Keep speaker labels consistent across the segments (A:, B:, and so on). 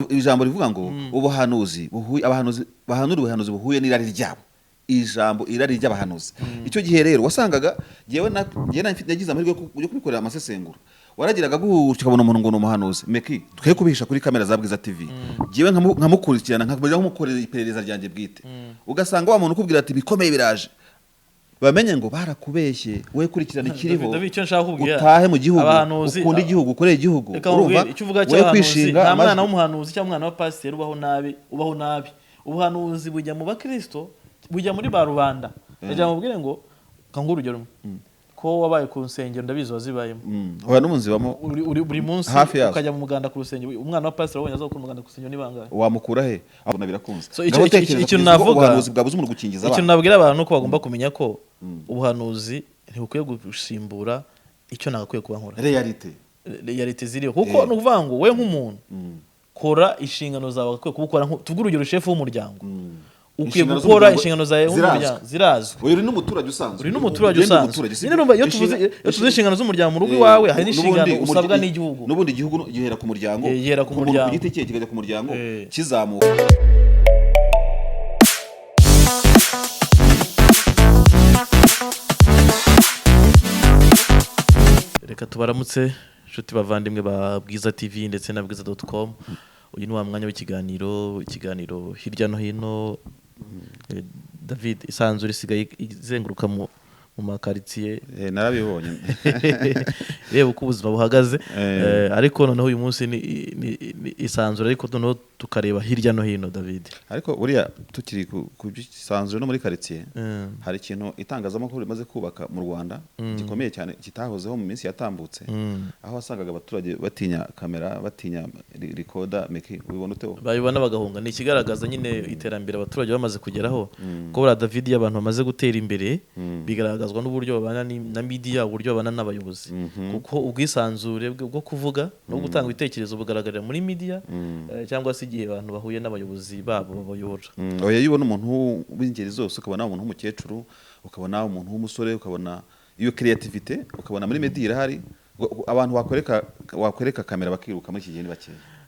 A: ijambo rivuga ngo ubuhanuzi buhuye abahanuzi bahanura ubuhanuzi buhuye n'irari ryabo ijambo irari ry'abahanuzi icyo gihe rero wasangaga jewe nagize amahirwe yo kubikorera amasesengura waragiraga gutyo ukabona umuntu ngo n'umuhanuzi meki twe kubihisha kuri kamera za Bwiza TV jewe nkamukurikirana nkamukorera iperereza ryanjye bwite ugasanga wa muntu ukubwira ati bikomeye biraje bamenye ngo barakubeshye we kurikirana ikiriho utahe mu gihugu ukunda igihugu ukoreye igihugu
B: urumva we kwishinga nta mwana w'umuhanuzi cyangwa umwana wa pasiteri ubaho nabi ubuhanuzi bujya mu bakristo bujya muri ba rubanda bajya mubwire ngo kangura urugero ko wabaye ku rusengero ndabizi wazibayemo
A: oya n'umunsi bamo
B: buri munsi ukajya mu muganda ku rusengero umwana wa pasiteri wabonye azakora umuganda ku rusengero nibangahe
A: wamukura he abona birakunze
B: icyo navuga
A: ubuhanuzi bwabuze umuntu gukingiza abantu
B: icyo nabwira abantu ko bagomba kumenya ko ubuhanuzi ntibukwiye gusimbura icyo nagakwiye kuba nkora realite ziriho kuko nuvuga ngo we nk'umuntu kora inshingano zawe akwiye kubukora tuvuga urugero chef w'umuryango ukwiye gukora inshingano zawe nk'umuryango zirazwe
A: uri n'umuturage usanzwe
B: iyo tuvuze inshingano z'umuryango mu rugo iwawe hari n'inshingano usabwa n'igihugu
A: n'ubundi igihugu gihera ku muryango ku giti cye kikajya ku muryango kizamuka
B: reka tubaramutse inshuti bavandimwe ba Bwiza TV ndetse na bwiza.com uyu ni wa mwanya w'ikiganiro hirya no hino David isanzwe isigaye izenguruka mu makaritsiye
A: narabibonye
B: reba uko ubuzima buhagaze ariko noneho uyu munsi ni isanzure ariko noneho tukareba hirya no hino David
A: ariko buriya tukiri ku isanzure no muri karitsiye hari ikintu itangazamakuru rimaze kubaka mu Rwanda gikomeye cyane kitahozeho mu minsi yatambutse aho wasangaga abaturage batinya kamera batinya recorder meki ubibona uteho
B: babibona bagahunga ni ikigaragaza nyine iterambere abaturage bamaze kugeraho ko bura David y'abantu bamaze gutera imbere bigaragaza n'uburyo babana na media uburyo babana n'abayobozi kuko ubwisanzure bwo kuvuga no gutanga ibitekerezo bugaragarira muri media cyangwa se igihe abantu bahuye n'abayobozi babo babayobora
A: oya yibona umuntu w'ingeri zose ukabona umuntu w'umukecuru ukabona umuntu w'umusore ukabona iyo creativity ukabona muri media irahari abantu wakwereka kamera bakiruka muri iki gihe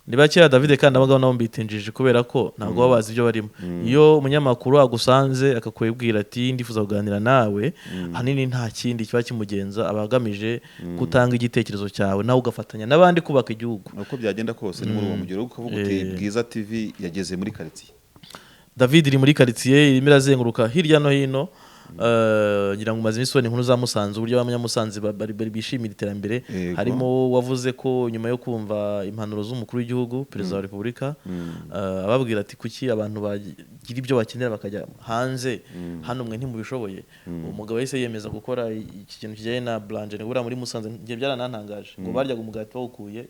B: ni bakeya David kandi abagabo nabo mbitinjije kubera ko ntabwo babazi ibyo barimo iyo umunyamakuru agusanze akakwibwira ati ndifuza kuganira nawe hanini nta kindi kiba kimugenza abagamije gutanga igitekerezo cyawe nawe ugafatanya n'abandi kubaka igihugu
A: uko byagenda kose ni muri uwo mugero ukavuga uti Bwiza TV yageze muri karitsiye
B: David iri muri karitsiye irimo irazenguruka hirya no hino ngira ngo maze imisoni nkuru za Musanze uburyo abanyamusanze bari bishimira iterambere harimo wavuze ko nyuma yo kumva impanuro z'umukuru w'igihugu perezida wa Repubulika ababwira ati kuki abantu bagira ibyo bakenera bakajya hanze hano mwe ntimubishoboye umugabo yahise yemeza gukora iki kintu kijyanye na blanche ngura muri Musanze ngiye byaranantangaje ngo baryaga umugati bawukuye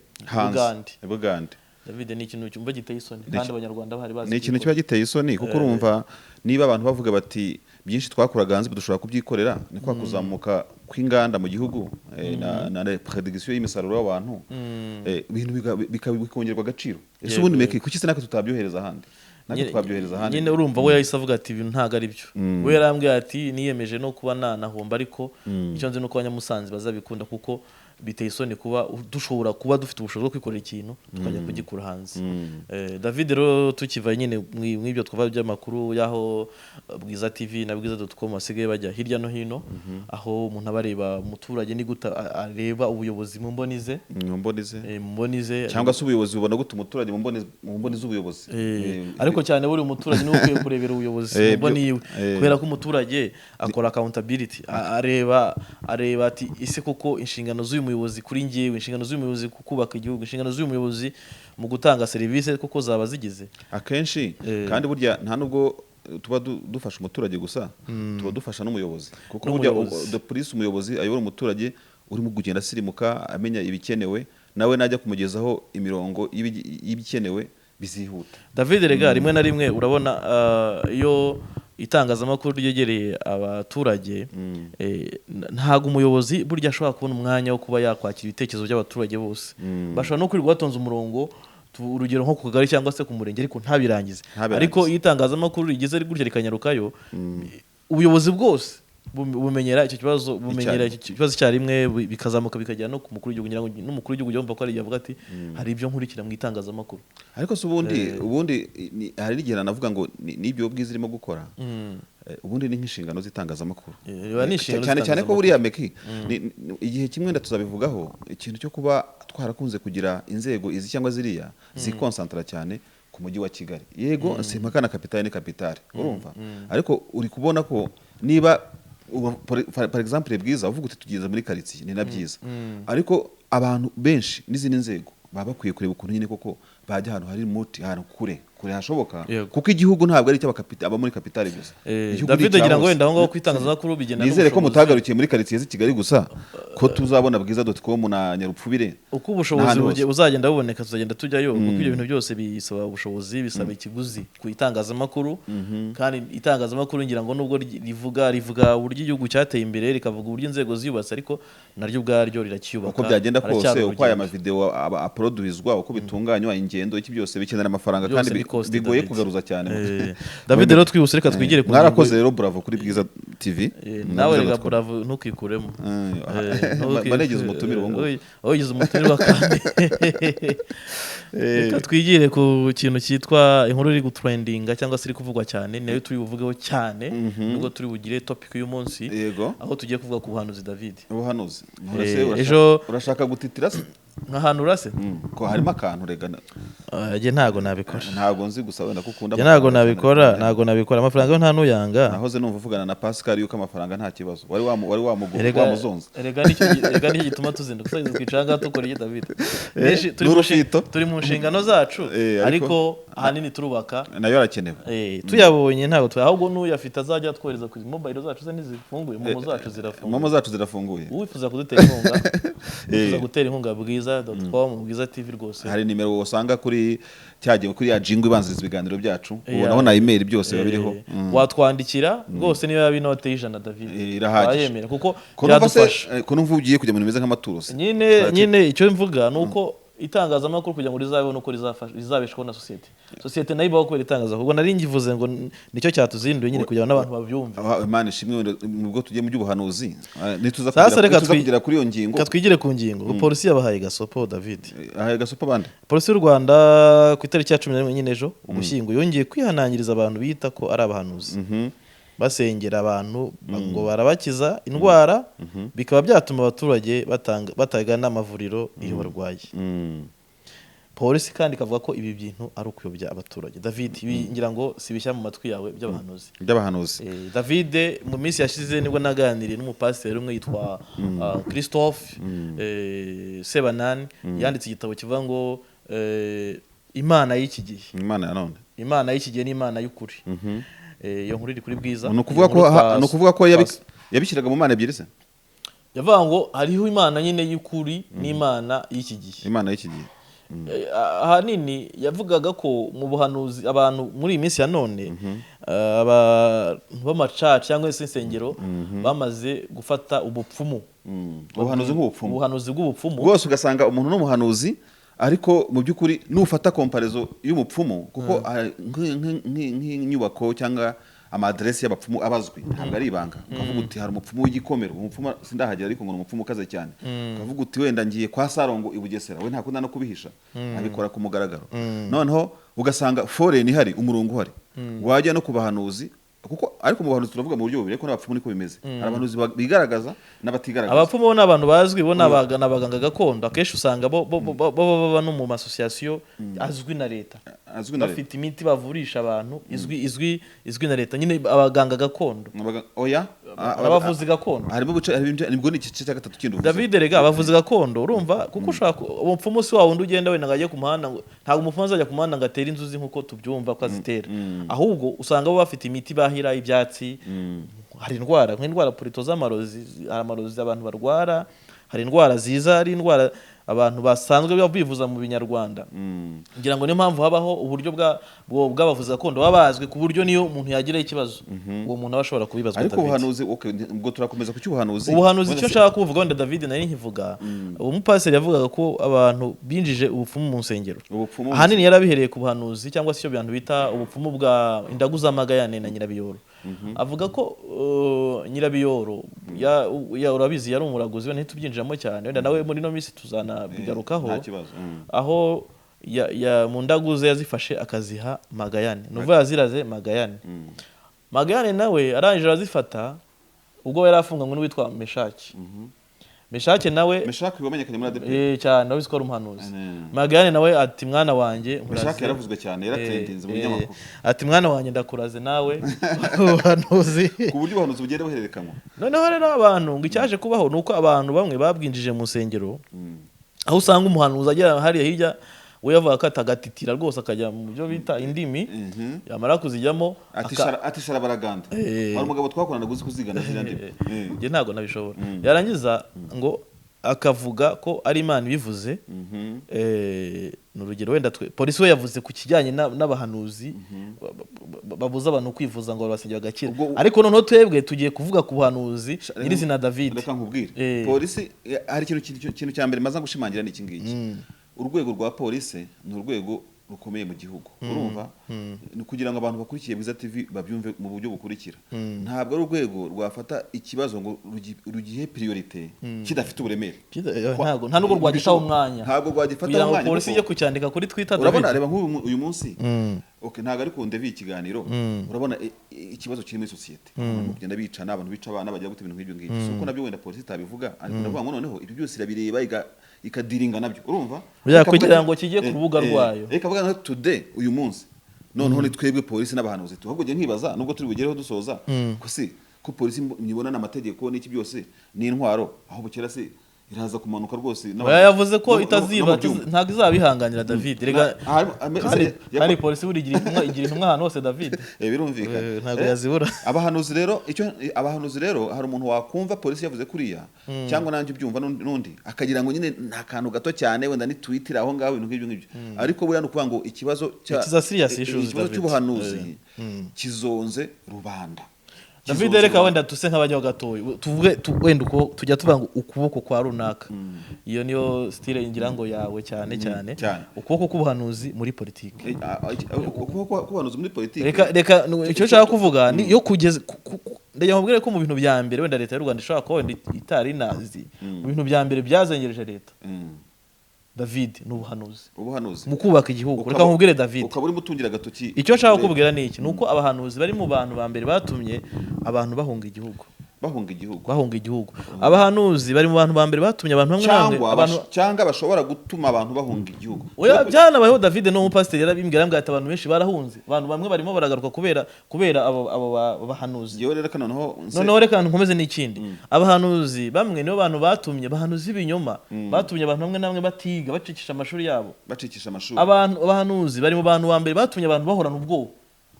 A: Bugande
B: David ni ikintu cyumva giteye isoni kandi abanyarwanda bahari bazi
A: ni ikintu kiba giteye isoni kuko urumva niba abantu bavuga bati byinshi twakuraga hanze dushobora kubyikorera ni kwa kuzamuka kw'inganda mu gihugu na prediction y'imisaruro y'abantu ibintu bikongerwa agaciro ese ubundi meke kuki se nako tutabyohereza ahandi nako twabyohereza ahandi
B: nyine urumva we yahise avuga ati ibintu ntago ari byo we yarambwiye ati niyemeje no kuba nanahomba ariko icyo nzi nuko abanyamusanze bazabikunda kuko biteye isoni kuba dushobora kuba dufite ubushobozi bwo kwikorera ikintu tukajya kugikura hanze David rero tukiva nyine mw'ibyo twava by'amakuru yaho Bwiza TV na Bwiza.com basigaye bajya hirya no hino aho umuntu abareba umuturage ni guta areba ubuyobozi mu mbonize
A: cyangwa se ubuyobozi bubona gute umuturage mu mboni z'ubuyobozi
B: ariko cyane buri umuturage niwe ukwiye kurebera ubuyobozi mu mboni yiwe kubera ko umuturage akora accountability areba ati ise koko inshingano z'uyu muyobozi kuri ngewe inshingano z'uyu muyobozi kubaka igihugu inshingano z'uyu muyobozi mu gutanga serivisi koko zaba zigize
A: akenshi kandi burya nta nubwo tuba dufasha umuturage gusa tuba dufasha n'umuyobozi kuko burya the police umuyobozi ayobora umuturage urimo kugenda asirimuka amenya ibikenewe nawe najya kumugezaho imirongo y'ibikenewe bizihuta
B: David rega rimwe na rimwe urabona iyo itangazamakuru ryegereye abaturage ntago umuyobozi burya ashobora kubona umwanya wo kuba yakwakira ibitekerezo by'abaturage bose bashobora no kwirirwa batonze umurongo urugero nko ku kagari cyangwa se ku murenge ariko ntabirangize ariko iyo itangazamakuru rigeze gutya rikanyarukayo ubuyobozi bwose bumenyera icyo kibazo bumenyera icyo kibazo cyarimwe bikazamuka bikagera no ku mukuru w'igihugu ngira ngo n'umukuru w'igihugu yumva ko ari yavuga ati hari ibyo nkurikira mu itangazamakuru
A: ariko se ubundi hari n'igihe navuga ngo n'ibyo bwiza irimo gukora ubundi ni nk'inshingano z'itangazamakuru cyane cyane ko buriya meki igihe kimwe tuzabivugaho ikintu cyo kuba twarakunze kugira inzego izi cyangwa ziriya zikonsantara cyane ku mujyi wa Kigali yego simpakana kapitale ni kapitale urumva ariko uri kubona ko niba par exemple bwiza uvuga uti tugeze muri quartier ni na byiza ariko abantu benshi n'izindi nzego baba bakwiye kureba ukuntu nyine koko bajya ahantu hari muti ahantu kure hashoboka kuko igihugu ntabwo ari cy'abakapitale aba muri kapitale gusa
B: David agira ngo wenda aho ngaho kwitangazamakuru bigenda
A: nizere ko mutagarukiye muri quartier z'i Kigali gusa ko tuzabona bwiza.com na Nyarupfubire
B: uko ubushobozi uzagenda buboneka tuzagenda tujyayo kuko ibyo bintu byose bisaba ubushobozi bisaba ikiguzi ku itangazamakuru kandi itangazamakuru ngira ngo nubwo rivuga uburyo igihugu cyateye imbere rikavuga uburyo inzego ziyubatse ariko naryo ubwaryo rirakiyubaka
A: uko byagenda kose uko aya mavideo uploadizwa uko bitunganywa ingendo iki byose bikenera amafaranga kandi bigoye kugaruza cyane
B: David rero twihuse reka twigire ku
A: mwarakoze rero bravo kuri Bwiza TV
B: nawe rega bravo ntukikuremo
A: banegeze umutumire wongo
B: oyize umutumire kandi reka twigire ku kintu cyitwa inkuru iri gutrendinga cyangwa se iri kuvugwa cyane nayo turi buvugeho cyane nubwo turi bugire topic y'uyu munsi aho tugiye kuvuga ku buhanuzi David
A: ubuhanuzi urashaka gutitira se
B: nkahantu urase
A: ko harimo akantu regana
B: ntago nabikora
A: ntago nzi gusa wenda kukunda
B: ntago nabikora amafaranga nta nuyanga
A: nahoze numva uvugana na Pascal yuko amafaranga nta kibazo wari wamuzonze
B: erega nicyo gituma tuzinduka tugeze kwicanga tukora iki David turi mu nshingano zacu ariko ahanini turubaka
A: nayo arakenewe
B: tuyabonye ntago ahubwo n'uyafite azajya atwohereza ku mobile zacu ze ntizifunguye momo zacu
A: zirafunguye
B: wifuza kudutera inkunga wifuza gutera inkunga Bwiza.com Bwiza TV rwose
A: hari nimero usanga kuri cyagiye kuri ya jingo ibanziriza ibiganiro byacu ubonaho na email byose babiriho
B: watwandikira rwose niba yabinote y'ijana David
A: irahagije
B: kuko biradufasha
A: ko numva ugiye kujya mu bimeze nk'amaturo
B: nyine icyo mvuga nuko itangazamakuru kugira ngo rizabone uko rizabeshwaho na sosiyete nayo ibaho kubera itangazamakuru ubwo nari ngivuze ngo nicyo cyatuzinduye nyine kugira ngo n'abantu babyumve
A: Imana ishimwe nubwo tugiye mu by'ubuhanuzi nituza kugira kuri iyo ngingo
B: katwigire ku ngingo polisi yabahaye gasopo David
A: ahaye gasopo bande
B: polisi y'u Rwanda ku itariki ya 11 nyine ejo Ugushyingo yongeye kwihanangiriza abantu bita ko ari abahanuzi basengera abantu ngo barabakiza indwara bikaba byatuma abaturage batagana amavuriro iyo barwaye polisi kandi ikavuga ko ibi bintu ari ukuyobya abaturage David ibi ngira ngo sibishya mu matwi yawe by'abahanuzi David mu minsi yashize nibwo naganiriye n'umupasiteri umwe yitwa Christophe Sebanani yanditse igitabo kivuga ngo Imana y'iki gihe Imana y'iki gihe ni Imana y'ukuri iyo nkuru iri kuri Bwiza
A: ni ukuvuga ko yabishyiraga mu mana ebyiri se
B: yavuga ngo hariho Imana nyine y'ukuri n'Imana y'iki gihe ahanini yavugaga ko mu buhanuzi abantu muri iyi minsi ya none abantu b'amacaca cyangwa se insengero bamaze gufata ubupfumu ubuhanuzi bw'ubupfumu
A: rwose ugasanga umuntu n'umuhanuzi ariko mu by'ukuri nufata komparezo y'umupfumu kuko nk'inyubako cyangwa amadresse y'abapfumu abazwi ntabwo ari ibanga ukavuga uti hari umupfumu w'igikomero umupfumu sindahagera ariko ngo umupfumu ukaze cyane ukavuga uti wenda ngiye kwa Sarongo i Bugesera we ntakunda no kubihisha abikora ku mugaragaro noneho ugasanga foreign ihari umurongo uhari wajya no kubahanuzi kuko ariko mu bahanuzi turavuga mu buryo bubiri ariko n'abapfumu niko bimeze hari abahanuzi bigaragaza n'abatigaragaza
B: abapfumu bo n'abantu bazwi bo n'abaganga gakondo akenshi usanga bo no mu association azwi na leta bafite imiti bavurisha abantu izwi na leta nyine abaganga gakondo abavuzi gakondo
A: nibwo ni igice cya gatatu kindi
B: David rega abavuzi gakondo urumva kuko ushaka umupfumu si wa wundi ugenda wenda ngajye ku muhanda ntabwo umupfumu azajya ku muhanda ngo atere inzuzi nkuko tubyumva ko azitera ahubwo usanga bo bafite imiti bahira ibyatsi hari indwara nk'indwara purito z'amarozi amarozi abantu barwara hari indwara ziza hari indwara abantu basanzwe bivuza mu binyarwanda ngira ngo niyo mpamvu habaho uburyo bw'abavuzi gakondo babazwe ku buryo niyo umuntu yagira ikibazo uwo muntu aba ashobora kubibazwa
A: ariko ubuhanuzi ubwo turakomeza ku cy'ubuhanuzi
B: icyo nshaka kuvuga wenda David nari nkivuga uwo mupasiteri yavugaga ko abantu binjije ubupfumu mu nsengero ahanini yarabihereye ku buhanuzi cyangwa se icyo abantu bita ubupfumu bwa indaguzamagayane na nyirabiyoro avuga ko Nyirabiyoro urabizi yari umuraguzi we ntitubyinjiramo cyane wenda nawe muri no minsi tuzanabigarukaho aho mu ndaguze yazifashe akaziha Magayane nuvuga yaziraze Magayane nawe arangije arazifata ubwo yari afunganywe n'uwitwa Meshake nawe
A: Meshake wamenyekanye muri ADP
B: cyane nawe ko ari umuhanuzi Magayane nawe ati mwana wanjye
A: Meshake yaravuzwe cyane yaratendenze mu binyamakuru
B: ati mwana wanjye ndakuraze nawe ubuhanuzi
A: ku buryo ubuhanuzi bugenda buhererekanwa
B: noneho rero abantu ngo icyaje kubaho nuko abantu bamwe babwinjije mu nsengero aho usanga umuhanuzi agera hariya hirya we yavuga ko atagatitira rwose akajya mu byo bita indimi yamara kuzijyamo
A: ati sharabaraganda hari umugabo twakorana guzi kuzigana zirandi
B: nge ntago nabishobora yarangiza ngo akavuga ko ari Imana ibivuze n'urugero wenda polisi we yavuze ku kijyanye n'abahanuzi babuza abantu kwivuza ngo babasengera bagakira ariko noneho twebwe tugiye kuvuga ku buhanuzi nyirizina David
A: reka nkubwire polisi hari ikintu cya mbere maze gushimangira n'iki ngiki urwego rwa polisi ni urwego rukomeye mu gihugu urumva kugira ngo abantu bakurikiye Bwiza TV babyumve mu buryo bukurikira ntabwo ari urwego rwafata ikibazo ngo rugihe priorite kidafite uburemere
B: nta nubwo rwagitaho umwanya
A: ntabwo rwagifata umwanya
B: polisi yo kucyandika kuri Twitter
A: urabona reba nk'uyu uyu munsi ntabwo ari kundevi ikiganiro urabona ikibazo kiri muri societe kugenda bicana abantu bica abana bajya gute ibintu nk'ibyo ngibyo suko nabyo wenda polisi itabivuga ariko ndavuga ngo noneho ibyo byose irabireba ikadiringa nabyo urumva
B: kugira ngo kijye ku rubuga rwayo
A: reka vuga no today uyu munsi noneho ni twebwe polisi n'abahanuzi tuhaguje nkibaza nubwo turi bugereho dusoza ko si ko polisi nibona n'amategeko n'iki byose ni intwaro aho bukera se iraza kumanuka rwose
B: yavuze ko itaziba ntago izabihanganira David rega hari polisi buri igira intumwa ahantu hose David
A: birumvikana
B: ntago yazibura
A: abahanuzi rero hari umuntu wakumva polisi yavuze kuriya cyangwa nanjye ubyumva n'undi akagira ngo nyine nta kantu gato cyane wenda ni Twitter aho ngaho ibintu nk'ibyo ariko buriya nukuvuga ngo ikibazo cy'ubuhanuzi kizonze rubanda
B: David reka wenda tuse nk'abajyaho gatoyi tuvuge wenda uko tujya tuvuga ukuboko kwa runaka iyo niyo style ngira ngo yawe cyane ukuboko k'ubuhanuzi muri politiki
A: ukuboko k'ubuhanuzi muri politiki
B: reka icyo nshaka kuvuga ni yo kugeza ndajya mubwire ko mu bintu bya mbere wenda leta y'u Rwanda ishobora kuba wenda itari nazi mu bintu bya mbere byazengereje leta David n'ubuhanuzi mu kubaka igihugu reka nkubwire David
A: ukaba uri mutungira gatoki
B: icyo nshaka kubwira ni iki nuko abahanuzi bari mu bantu ba mbere batumye abantu bahunga igihugu abahanuzi bari mu bantu ba mbere batumye abantu bamwe
A: cyangwa bashobora gutuma abantu bahunga igihugu
B: oya byanabayeho David no umupasiteri yarabimbwira ambwira ati abantu benshi barahunze abantu bamwe barimo baragaruka kubera abo bahanuzi
A: yewe reka noneho
B: reka nkomeze n'ikindi abahanuzi bamwe nibo bantu batumye abahanuzi b'ibinyoma batumye abantu bamwe namwe batiga bacikisha amashuri yabo abahanuzi bari mu bantu ba mbere batumye abantu bahorana ubwoba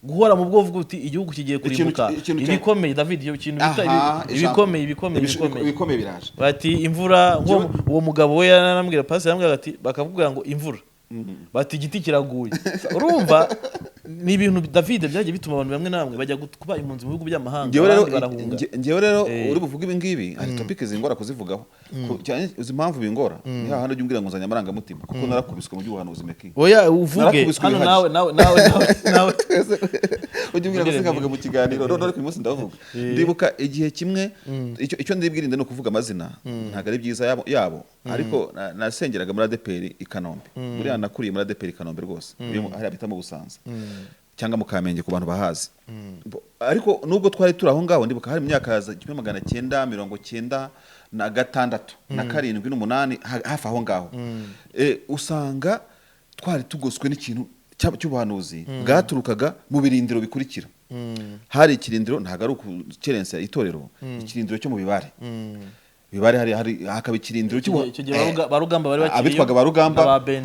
B: guhora mu bwovuga uti igihugu kigiye kurimbuka ibikomeye David iyo kintu bita ibikomeye
A: biraje
B: bati imvura uwo mugabo we yanambwira pasi yambwira ati bakavuga ngo imvura bati igiti kiraguye urumva ni ibintu David byagiye bituma abantu bamwe namwe bajya kuba impunzi mu bihugu by'amahanga
A: ngewe rero uri buvuga ibi ngibi hari topic zingora kuzivugaho cyane uzi impamvu bingora ni hahandi ujya umbwira ngo nzanya amaranga mutima kuko narakubiswe mu by'ubuhanuzi meki
B: oya uvuge hano nawe
A: twese ujya umbwira ngo singavuga mu kiganiro none ku munsi ndavuga ndibuka igihe kimwe icyo ndibwirinde no kuvuga amazina ntago ari byiza yabo ariko nasengeraga muri ADPR i Kanombe buriya nakuriye muri ADPR i Kanombe rwose hari abitamo Busanza cyangwa mu Kamenge ku bantu bahazi ariko nubwo twari turi aho ngaho ndibuka hari mu myaka ya 1996 na 7 na 7 n'8 hafi aho ngaho usanga twari tugoswe n'ikintu cy'ubuhanuzi bwaturukaga mu birindiro bikurikira hari ikirindiro ntago ari ukukerensa itorero ikirindiro cyo mu bibare hari hakaba ikirindiro
B: barugamba bari bakiriye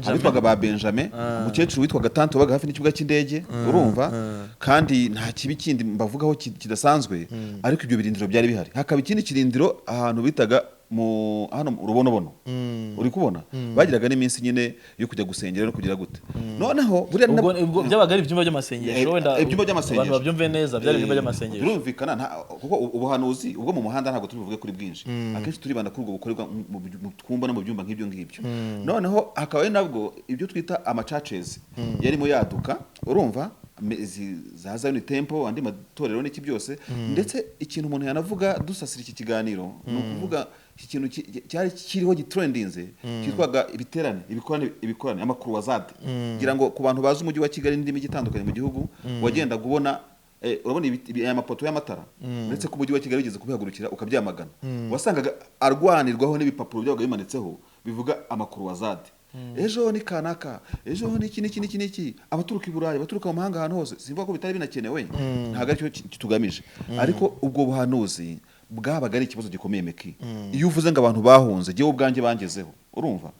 A: abitwaga ba Benjamin umukecuru witwaga Tante wabaga hafi n'ikibuga cy'indege urumva kandi nta kibi kindi mbavugaho kidasanzwe ariko ibyo birindiro byari bihari hakaba ikindi kirindiro ahantu bitaga hano urubonobono uri kubona bagiraga n'iminsi nyine yo kujya gusengera no kugira gute noneho
B: ubwo byabaga ari ibyumba by'amasengesho wenda abantu babyumve neza byari ibyumba by'amasengesho
A: birumvikana kuko ubuhanuzi ubwo mu muhanda ntabwo turi buvuge kuri bwinshi akenshi turibanda kuri ubwo bukorerwa mu twumba no mu byumba nk'ibyo ngibyo noneho hakaba ari nabwo ibyo twita ama churches yarimo yaduka urumva za Zion Temple andi matorero n'iki byose ndetse ikintu umuntu yanavuga dusasira iki kiganiro no kuvuga iki kintu cyari kiriho gitrendinze cyitwaga ibiterane ibikorane amakuru wazade ngira ngo ku bantu bazi umujyi wa Kigali n'indi mijyi itandukanye mu gihugu wagenda kubona urabona aya mapoto y'amatara ndetse ku mujyi wa Kigali ugeze kubihagurukira ukabyamagana wasangaga arwanirwaho n'ibipapuro byabaga bimanitseho bivuga amakuru wazade ejo ni kanaka ejo ni iki abaturuka i Burayi baturuka mu mahanga ahantu hose simvuga ko bitari binakenewe ntago aricyo tugamije ariko ubwo buhanuzi bwabaga ari ikibazo gikomeye meki iyo uvuze ngo abantu bahunze giye ubwanjye bangezeho urumva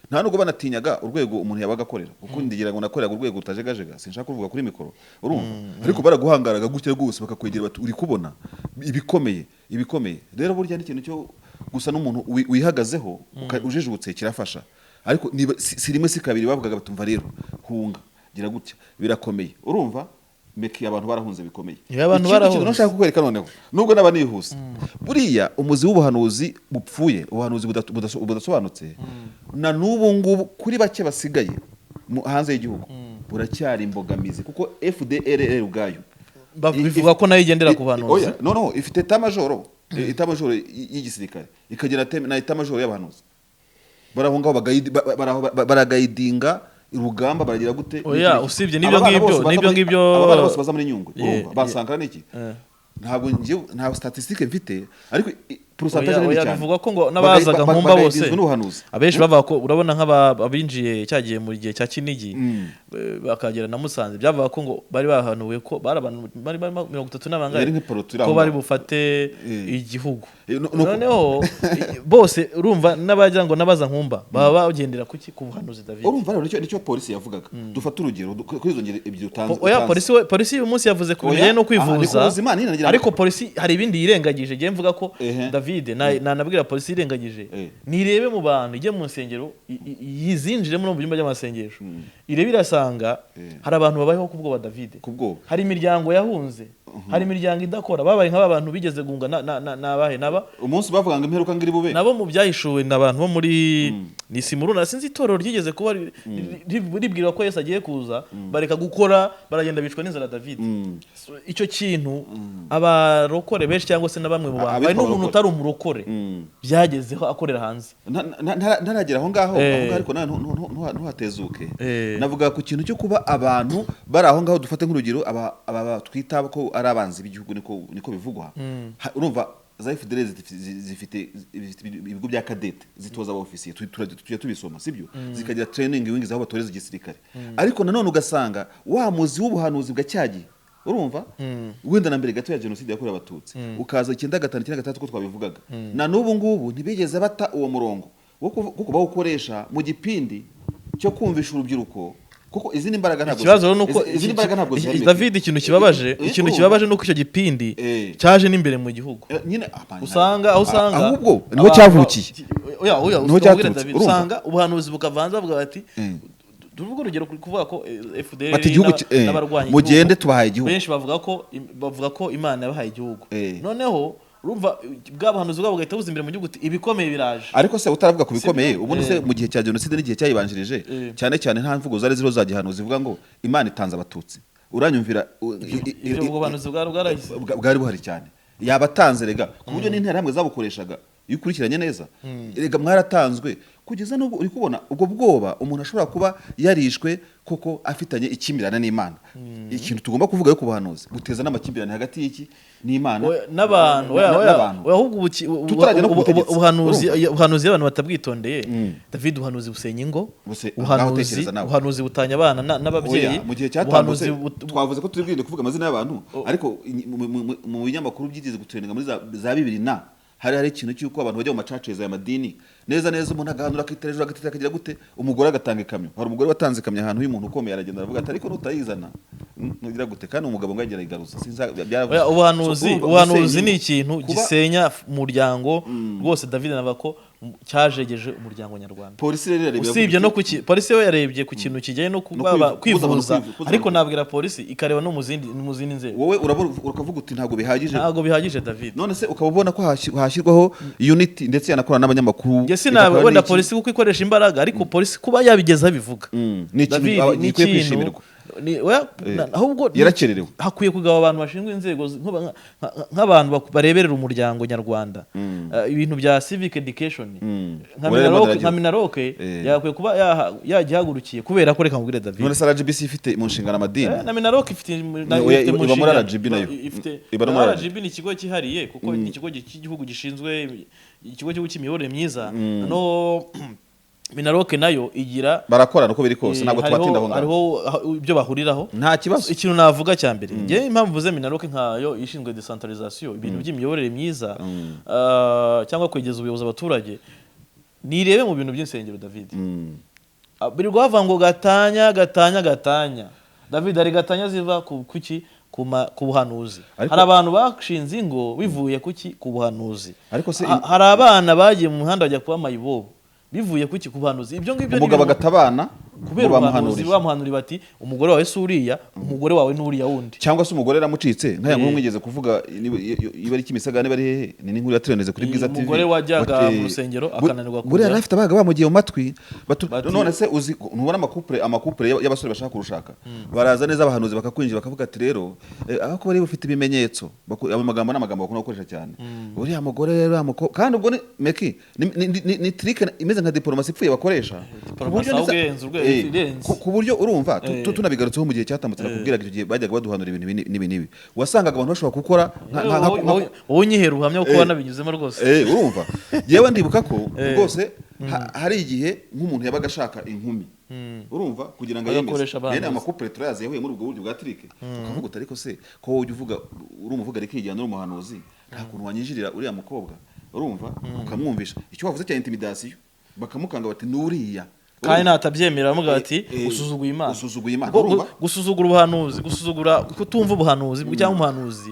A: nta nubwo banatinyaga urwego umuntu yabaga akorera kuko ndigira ngo nakoreraga urwego utajegajega sinshaka kuvuga kuri mikoro urumva ariko baraguhangaraga gutya rwose bakakwegera bati uri kubona ibikomeye rero burya ni ikintu cyo gusa n'umuntu wihagazeho ujijutse kirafasha ariko si rimwe si kabiri bavugaga batumva rero hunga gira gutya birakomeye urumva meki abantu barahunze bikomeye
B: abantu barahunze
A: nashaka kukwereka noneho nubwo nabanihuse buriya umuzi w'ubuhanuzi bupfuye ubuhanuzi budasobanutse na n'ubu ngubu kuri bake basigaye hanze y'igihugu buracyari imbogamizi kuko FDLR ubwayo
B: bivuga ko nayo igendera ku bahanuzi
A: no ifite etamajoro y'igisirikare ikagira na etamajoro y'abahanuzi barahungaho baragayidinga urugamba baragira gute
B: oya usibye nibyo ngibyo
A: abana bose baza muri Nyungwe urumva basankara niki ntabwo nta statistique mfite ariko pourcentage ni cyane
B: bivuga ko ngo nabazaga nkumba bose abenshi bavuga ko urabona nk'abinjiye cyagiye mu gihe cya Kinigi bakagera na Musanze byavuga ko ngo bari bahanuwe ko bari abantu bari 30 n'abangaye ko bari bufate igihugu noneho bose urumva n'abagira ngo nabaza nkumba baba bagendera kuki ku buhanuzi David
A: urumva rero nicyo polisi yavugaga dufata urugero kuri izo ngere ibyo utanze
B: oya polisi uyu munsi yavuze ko bijyanye no kwivuza ariko polisi hari ibindi yirengagije giye mvuga ko David nanabwira polisi irengagije nirebe mu bantu ije mu nsengero yizinjiremo no mu byumba by'amasengesho irebe irasanga hari abantu babayeho kubwo ba David hari imiryango yahunze hari imiryango idakora babaye nk'abantu bigeze gunga nabahe naba
A: umunsi bavuga ngo imperuka ngiri bube
B: nabo mu byahishuwe n'abantu bo muri nisimuruna sinzi itorero ryigeze kuba ribwira ko Yesu agiye kuza bareka gukora baragenda bicwa n'inzara David icyo kintu abarokore benshi cyangwa se na bamwe mu bantu bari n'umuntu utari umurokore byagezeho akorera hanze
A: ntaragera aho ngaho ariko ntuhatezuke navuga ku kintu cyo kuba abantu bari aho ngaho dufate nk'urugero aba twita ko ari abanzi b'igihugu niko bivugwa urumva za FDL zifite ibigo bya cadette zitoza aba officier tujya tubisoma sibyo zikagira training wings aho batoreza igisirikare ariko nanone ugasanga wa muzi w'ubuhanuzi bwa cyagiye urumva wenda na mbere gato ya genocide yakorewe abatutsi ukaza 95 ko twabivugaga na n'ubu ngubu ntibigeze bata uwo murongo kuko bawukoresha mu gipindi cyo kumvisha urubyiruko kuko izindi mbaraga ntabwo
B: ikibazo nuko David ikintu kibabaje nuko icyo gipindi cyaje n'imbere mu gihugu usanga
A: ahubwo niho cyavukiye
B: usanga ubuhanuzi bukavanza bavuga bati tuvuga urugero kuvuga ko FDL
A: n'abarwanyi mugende tubahaye igihugu
B: benshi bavuga ko Imana yabahaye igihugu noneho urumva bw'abahanuzi bwabo gahita buza imbere mu gihugu ibikomeye biraje
A: ariko se utaravuga ku bikomeye ubundi se mu gihe cya genocide n'igihe cyayibanjirije cyane nta mvugo zari ziro za gihanuzi zivuga ngo Imana itanze abatutsi uranyumvira
B: ibyo buhanuzi
A: bwari buhari cyane yabatanze rega ku buryo n'intera hamwe zabukoreshaga iyo ukurikiranye neza rega mwaratanzwe kugeza n'ubwo uri kubona ubwo bwoba umuntu ashobora kuba yarishwe koko afitanye ikimirana n'Imana ikintu tugomba kuvuga yo kubahanuzi guteza n'amakimbirane hagati y'iki n'Imana
B: n'abantu ahubwo ubuhanuzi y'abantu batabwitondeye David ubuhanuzi busenya ingo ubuhanuzi butanya abana n'ababyeyi
A: mu gihe cyatambutse twavuze ko turi bwinde kuvuga amazina y'abantu ariko mu binyamakuru byigeze gutrendinga muri za 2000 hari ikintu cy'uko abantu bajya mu macaceza ya madini neza umuntu agahanura akiterejura agatita akagira gute umugore agatanga ikamyo hari umugore watanze ikamyo ahantu y'umuntu ukomeye aragenda aravuga ati ariko nutayizana nugira gute kandi umugabo ngagera igaruza
B: ubuhanuzi ni ikintu gisenya umuryango rwose David navuga ko cyajegeje umuryango nyarwanda
A: polisi rero yarebye
B: usibye no polisi we yarebye ku kintu kijyanye no kwivuza ariko nabwira polisi ikareba no mu zindi nzego
A: wowe uravuga uti ntabwo
B: bihagije David
A: none se ukabona ko hashyirwaho unity ndetse yanakorana n'abanyamakuru
B: Jesse nawe wenda polisi kuko ikoresha imbaraga ariko polisi kuba yabigeza bivuga
A: ni ikintu kwishimirwa
B: ahubwo
A: yarakererewe.
B: hakwiye kugaba abantu bashinzwe inzego nk'abantu bareberera umuryango nyarwanda ibintu bya civic education nka Minaroke yakwiye kuba yagihagurukiye kubera ko reka nkubwire David
A: none RGB ifite mu nshingano amadini
B: na Minaroke ifite
A: iba muri RGB nayo
B: iba muri RGB ni ikigo cyihariye kuko ni ikigo cy'igihugu gishinzwe ikigo cy'imiyoborere myiza no Minaroke nayo igira
A: barakorana uko biri kose ntabwo twatinda aho
B: hariho ibyo bahuriraho
A: nta kibazo.
B: ikintu navuga cya mbere ngiye impamvu mvuze Minaroke nkayo ishinzwe decentralisation ibintu by'imiyoborere myiza cyangwa kwegeza ubuyobozi abaturage nirebe mu bintu by'insengero David biri guhava ngo gatanya David ari gatanya ziva kuki ku buhanuzi. Hari abantu bashinze ingo bivuye kuki ku buhanuzi. Hari abana bagiye mu muhanda bajya kuba mayibobo bivuye kuki ku buhanuzi. Ibyo ngibyo
A: umugabo agatabana
B: kubera bamuhanurira bamuhanurira bati umugore wawe suriya umugore wawe n'uriya wundi
A: cyangwa se umugore ramucitse nkaya nkuru mwigeze kuvuga iba ari kimisagane bari hehe ni inkuru yatrendeze kuri Bwiza TV.
B: Umugore wajyaga mu rusengero akananirwa
A: kugira buri arafite abaga bamugiye mu matwi none se uzi ntubona amakupure y'abasore bashaka kurushaka baraza neza abahanuzi bakakwinjira bakavuga ati rero abako bari bafite ibimenyetso abo magambo n'amagambo bakunda gukoresha cyane uriya mugore rero amako kandi ubwo meki ni trick imeze nka diplomasi ipfuye bakoresha ku buryo urumva tunabigarutseho mu gihe cyatambutse nakubwira icyo gihe bajyaga baduhanura ibintu nibi wasangaga abantu bashobora gukora
B: wowe nyihera ubuhamya kuko wanabinyuzemo rwose
A: urumva yewe ndibuka ko rwose hari igihe nk'umuntu yabaga ashaka inkumi urumva kugira ngo yemeze yene amakupure turayazi yahuye muri ubwo buryo bwa trick tukavuga utari ko se ko wowe uvuga uri umuvuga rikijyana n'umuhanuzi nta kuntu wanyinjirira uriya mukobwa urumva ukamwumvisha icyo wavuze cya intimidation bakamukanga bati nuriya
B: kandi natabyemera bamuga ati usuzuguye Imana gusuzugura ubuhanuzi gusuzugura kutumva ubuhanuzi cyangwa umuhanuzi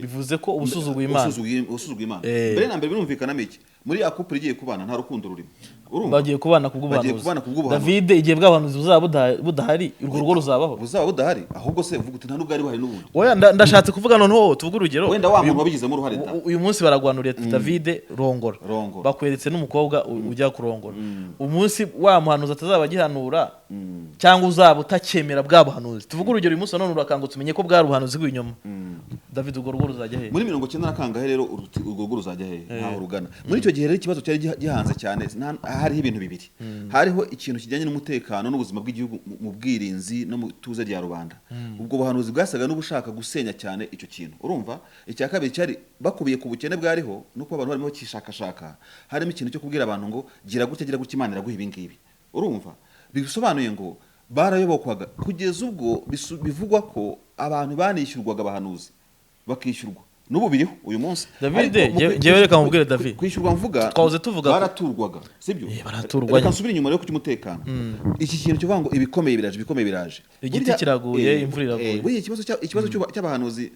B: bivuze ko ubusuzuguye Imana
A: mbere na mbere birumvikana miki muri yakupure igiye kubana nta rukundo rurimo
B: bagiye kubana kubw'ubuhanuzi David igihe bw'abahanuzi buzaba budahari urwo rugo ruzabaho
A: buzaba budahari ahubwo se uvuga uti nta nubwo ari buhari n'ubundi
B: oya ndashatse kuvuga noneho tuvuga urugero
A: wenda wa muntu wabigizemo uruhare
B: uyu munsi baragwanuriye David rongora bakweretse n'umukobwa ujya kurongora umunsi wa muhanuzi atazaba gihanura cyangwa uzaba utakemera bwa buhanuzi tuvuga urugero uyu munsi none urakangutse umenye ko bwa buhanuzi bw'inyuma David urwo rugo ruzajya he
A: muri 90 nakangahe rero urwo rugo ruzajya he ntaho rugana muri icyo gihe rero ikibazo cyari gihanze cyane hariho ibintu bibiri hariho ikintu kijyanye n'umutekano n'ubuzima bw'igihugu mu bwirinzi no mu tuze rya rubanda ubwo buhanuzi bwasaga n'ubushaka gusenya cyane icyo kintu urumva icya kabiri cyari bakubiye ku bukene bwariho no kuba abantu barimo kishakashaka harimo ikintu cyo kubwira abantu ngo gira gutya Imana iraguha ibi ngibi urumva bisobanuye ngo barayobokwaga kugeza ubwo bivugwa ko abantu banishyurwaga abahanuzi bakishyurwa n'ubu biriho uyu munsi
B: David jewe reka mubwire David
A: kwishyurwa mvuga
B: twahoze tuvuga
A: baraturwaga sibyo
B: baraturwa
A: reka nsubire inyuma yo kumutekano iki kintu cyo ngo ibikomeye biraje
B: igiti kiraguye imvura iraguye
A: buri ikibazo cy'abahanuzi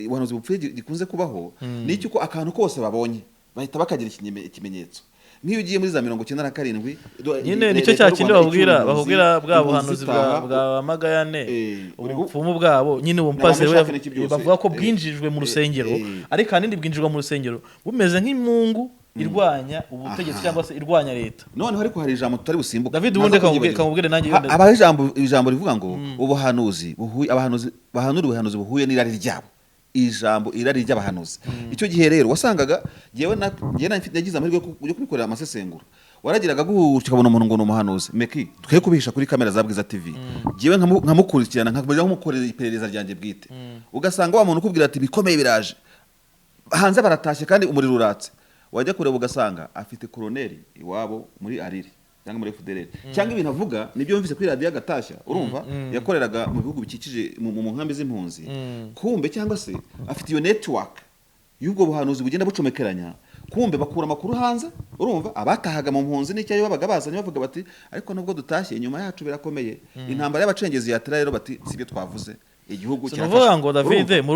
A: ubuhanuzi bupfuye gikunze kubaho ni cyo ko akantu kose babonye bahita bakagira ikimenyetso nk'iyo ugiye muri za 97
B: nyine nicyo cyakindi bakubwira bwa buhanuzi bwa Magayane ubupfumu bwabo nyine uwo mpasire bavuga ko bwinjijwe mu rusengero ariko hanini bwinjirwa mu rusengero bumeze nk'imungu irwanya ubutegetsi cyangwa se irwanya leta
A: noneho ariko hari ijambo tutari busimbuka
B: David ubundi kamubwire nanjye
A: abaho ijambo rivuga ngo ubuhanuzi bahanura ubuhanuzi buhuye n'irari ryabo ijambo irari ry'abahanuzi icyo gihe rero wasangaga jewe nagize amahirwe yo kubikorera amasesengura waragiraga ukabona umuntu ngo n'umuhanuzi meki twe kubihisha kuri kamera za Bwiza TV jewe nkamukurikirana nkabaje nkumukorera iperereza ryanjye bwite ugasanga wa muntu ukubwira ati bikomeye biraje hanze baratashye kandi umuriro uratse wajya kureba ugasanga afite koloneli iwabo muri Arire cyangwa muri FDLR cyangwa ibintu avuga nibyo mvise kuri radio Gatashya urumva yakoreraga mu bihugu bikikije mu nkambi z'impunzi kumbe cyangwa se afite iyo network y'ubwo buhanuzi bugenda bucomekeranya kumbe bakura amakuru hanze urumva abatahaga mu mpunzi n'icyayo babaga bazanye bavuga bati ariko nubwo dutashye inyuma yacu birakomeye intambara y'abacengezi yatera rero bati sibyo twavuze igihugu
B: cyafashe tuvuga ngo David mu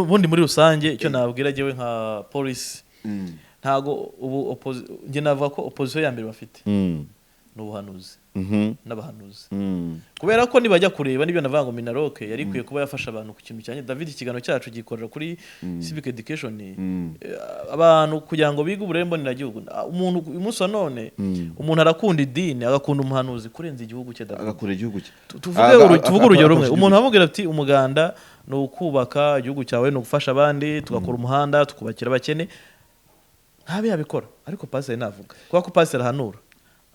B: rundi muri rusange icyo nabwira jewe nka police ntago ubu nge navuga ko opposition ya mbere bafite n'ubuhanuzi n'abahanuzi
A: Mm.
B: kubera ko nibajya kureba nibyo navuga ngo Minaroke yari ikwiye kuba yafasha abantu ku kintu cyane. David ikiganiro cyacu gikorera kuri civic education, abantu kugira ngo bige uburere mboneragihugu. Umuntu uyu munsi wa none umuntu arakunda idini agakunda umuhanuzi kurenza igihugu cye,
A: agakunda igihugu cye.
B: tuvuge urugero rumwe, umuntu amubwira ati umuganda ni ukubaka igihugu cyawe, ni ugufasha abandi, tugakora umuhanda, tukubakira abakene, ntabe yabikora. Ariko pasiteri navuga kubera ko pasiteri ahanura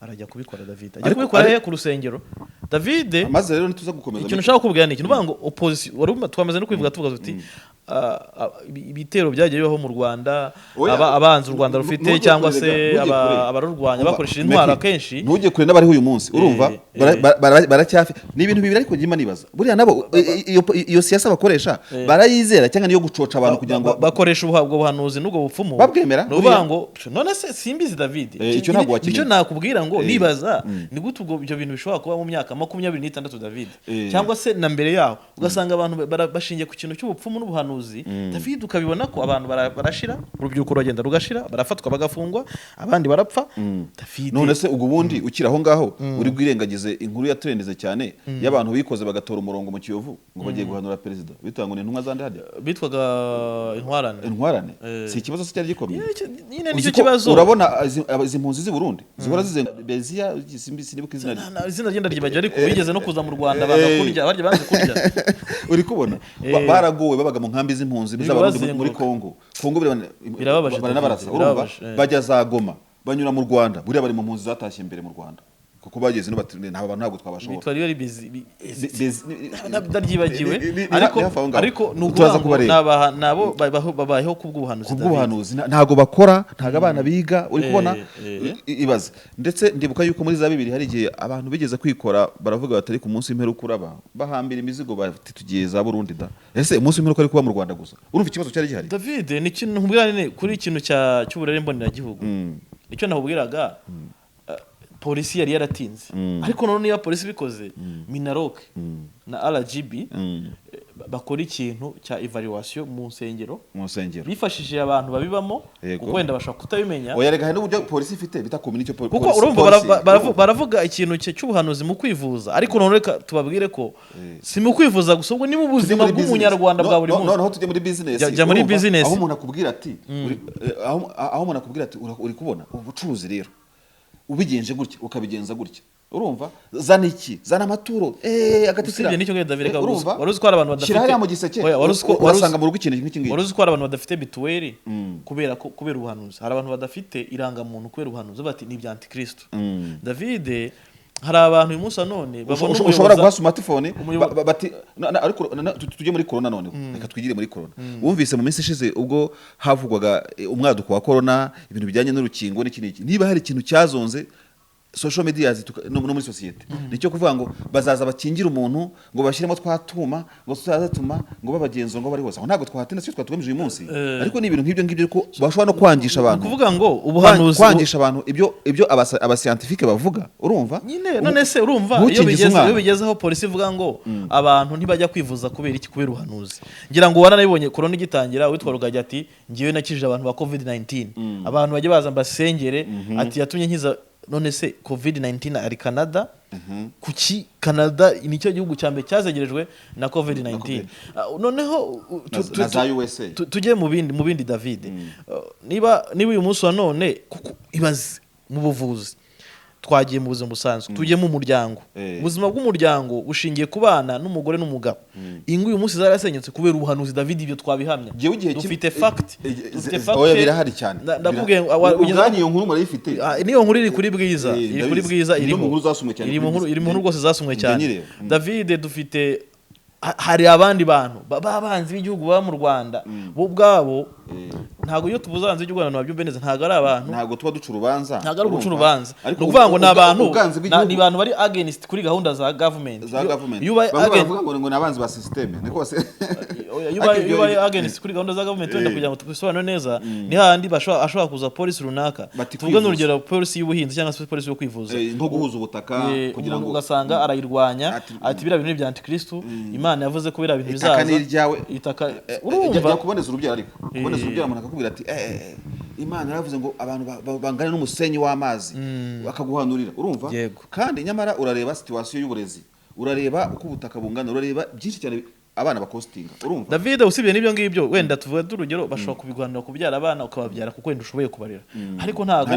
B: arajya kubikora. David ajya kubikora he? Ku rusengero. David
A: maze rero nituza gukomeza
B: ikintu ushaka kubwira ni ikintu ngo opposition twamaze no kwivuga tuvuga tuti ibitero byagiye bibaho mu Rwanda, abanzi u Rwanda rufite cyangwa se abarurwanya bakoresheje intwara kenshi.
A: Ntujye kure n'abari uyu munsi urumva baracyafi ni ibintu bibiri. Ariko njima nibaza buriya nabo iyo siyasa bakoresha barayizera cyangwa niyo gucoca abantu kugira ngo
B: bakoresha ubwo buhanuzi n'ubwo bupfumu
A: babwemera.
B: Nuvuga ngo none se simbizi David icyo nakubwira ngo nibaza ni gute ubwo ibyo bintu bishobora kuba mu myaka 26 David cyangwa se na mbere yaho ugasanga abantu bashingiye ku kintu cy'ubupfumu n'ubuhanuzi. David ukabibona ko abantu barashira, urubyiruko rugenda rugashira, barafatwa bagafungwa, abandi barapfa. David
A: none se ubwo bundi ukira aho ngaho uri bwirengagize inkuru yatrendeze cyane y'abantu bikoze bagatora umurongo mu Kiyovu ngo bagiye guhanura perezida bitanga ngo intumwa zande hajya bitwaga intwarane. Si ikibazo se cyari gikomeye
B: nyine nicyo kibazo.
A: Urabona izi mpunzi z'i Burundi zihora zizenga Bezia sinibuka izina
B: ryenda ryibajya, ariko bigeze no kuza mu Rwanda bagakurya barya banze kurya
A: uri kubona baragowe babaga mu nkambi z'impunzi z'abarundi muri Kongo baranabarasa urumva bajya za Goma banyura mu Rwanda buriya bari mu mpunzi zatashye imbere mu Rwanda kuko bageze ntabwo twabashobora
B: bitwari bari ndaryibagiwe. Ariko nabo babayeho kubw'ubuhanuzi
A: ntago bakora, ntago abana biga uri kubona ibaze. Ndetse ndibuka yuko muri za Bibiri hari igihe abantu bigeze kwikora baravuga batari ku munsi w'imperuka uraba bahambira imizigo bati tugiye za Burundi da. Ese umunsi w'imperuka ari kuba mu Rwanda gusa, urumva ikibazo cyari gihari.
B: David ni ikintu nkubwirane kuri ikintu cy'uburere mboneragihugu. Nicyo nakubwiraga polisi yari yaratinze, ariko none niba polisi bikoze Minaroke na RGB bakora ikintu cya evaluation mu nsengero bifashishije abantu babibamo kuko wenda bashaka kutabimenya.
A: Oyarega hari n'uburyo polisi ifite bita community polisi
B: kuko urumva baravuga ikintu cy'ubuhanuzi mu kwivuza, ariko none reka tubabwire ko si mu kwivuza gusa ubwo ni mu buzima bw'umunyarwanda bwa buri munsi.
A: Noneho tujye muri business,
B: jya muri business
A: aho umuntu akubwira ati uri kubona ubucuruzi rero ubigenje gutya ukabigenza gutya urumva zana iki zana amaturo
B: agatikira nicyo ngenda David waruzi ko abantu badafite
A: kirahari mu giseke warusanga mu rugo ikintu nk'iki ngiki.
B: Waruzi ko abantu badafite bituweri kubera ubuhanuzi, hari abantu badafite irangamuntu kubera ubuhanuzi bati ni bya antikristo. David hari abantu uyu munsi none babona
A: ushobora guha smartphone bati ariko tujye muri corona none reka twigire muri corona. Wumvise mu minsi ishize ubwo havugwaga umwaduko wa corona ibintu bijyanye n'urukingo n'iki niba hari ikintu cyazonze social media no muri society nicyo kuvuga ngo bazaza bakingira umuntu ngo bashyiremo twatuma ngo tuzatuma ngo babagenzo ngo bari hose. Ntabwo twahatina cyo twatugamije uyu munsi, ariko ni ibintu nk'ibyo ko bashobora no kwangisha abantu,
B: kuvuga ngo ubuhanuzi
A: kwangisha abantu ibyo abascientifique bavuga urumva
B: nyine. None se urumva iyo bigezeho polisi ivuga ngo abantu ntibajya kwivuza kubera iki? Kubera ubuhanuzi. Ngira ngo waranabibonye corona igitangira witwa Rugagi ati ngiye nakijije abantu ba COVID-19 abantu bajye baza mbasengere ati yatumye nkiza. None se COVID-19 ari Canada, kuki Canada nicyo gihugu cyambere cyazegerejwe na COVID-19. Noneho tujye mu bindi David, niba uyu munsi wa none kuko ibaze mu buvuzi twagiye mu buzima busanzwe tujye mu muryango, ubuzima bw'umuryango bushingiye ku bana n'umugore n'umugabo. Ingo uyu munsi zarasenyutse kubera ubuhanuzi David, ibyo twabihambya dufite fact
A: oya birahari cyane.
B: Ndakubwiye
A: uganye iyo nkuru murayifite,
B: niyo nkuru iri kuri Bwiza, iri mu nkuru rwose zasumwe cyane David. Dufite hari abandi bantu babanzi b'igihugu baba mu Rwanda bo ubwabo. Ntago iyo tubuza abanzi b'igihugu abantu babyumve neza, ntago ari abantu, ntago
A: tuba duca urubanza,
B: ntago ari guca urubanza. Ni ukuvuga ngo ni abantu bari against kuri gahunda za government.
A: Iyo bavuga ngo nabanzi ba system niko se
B: iyo bari against kuri gahunda za government wenda kugira ngo tubisobanure neza ni handi ashobora kuza polisi runaka. Tuvuga n'urugero polisi y'ubuhinzi cyangwa se polisi yo kwivuza
A: nko guhuza ubutaka kugira ngo
B: ugasanga arayirwanya ati bira bintu bya antikristo. Imana yavuze ko bira bintu bizaza
A: itaka urumva kuboneza urubyaro, ariko kuboneza urubyaro umuntu akakubwira ati Imana yaravuze ngo abantu bangane n'umusenyi w'amazi bakaguhanurira urumva kandi nyamara urareba situation y'uburezi urareba uko ubutaka bungana urareba byinshi cyane abana bakostinga urumva
B: David usibye n'ibyo ngibyo wenda tuvuga urugero bashobora kubigwanira kubyara abana ukababyara kuko wenda ushoboye kubarera ariko ntago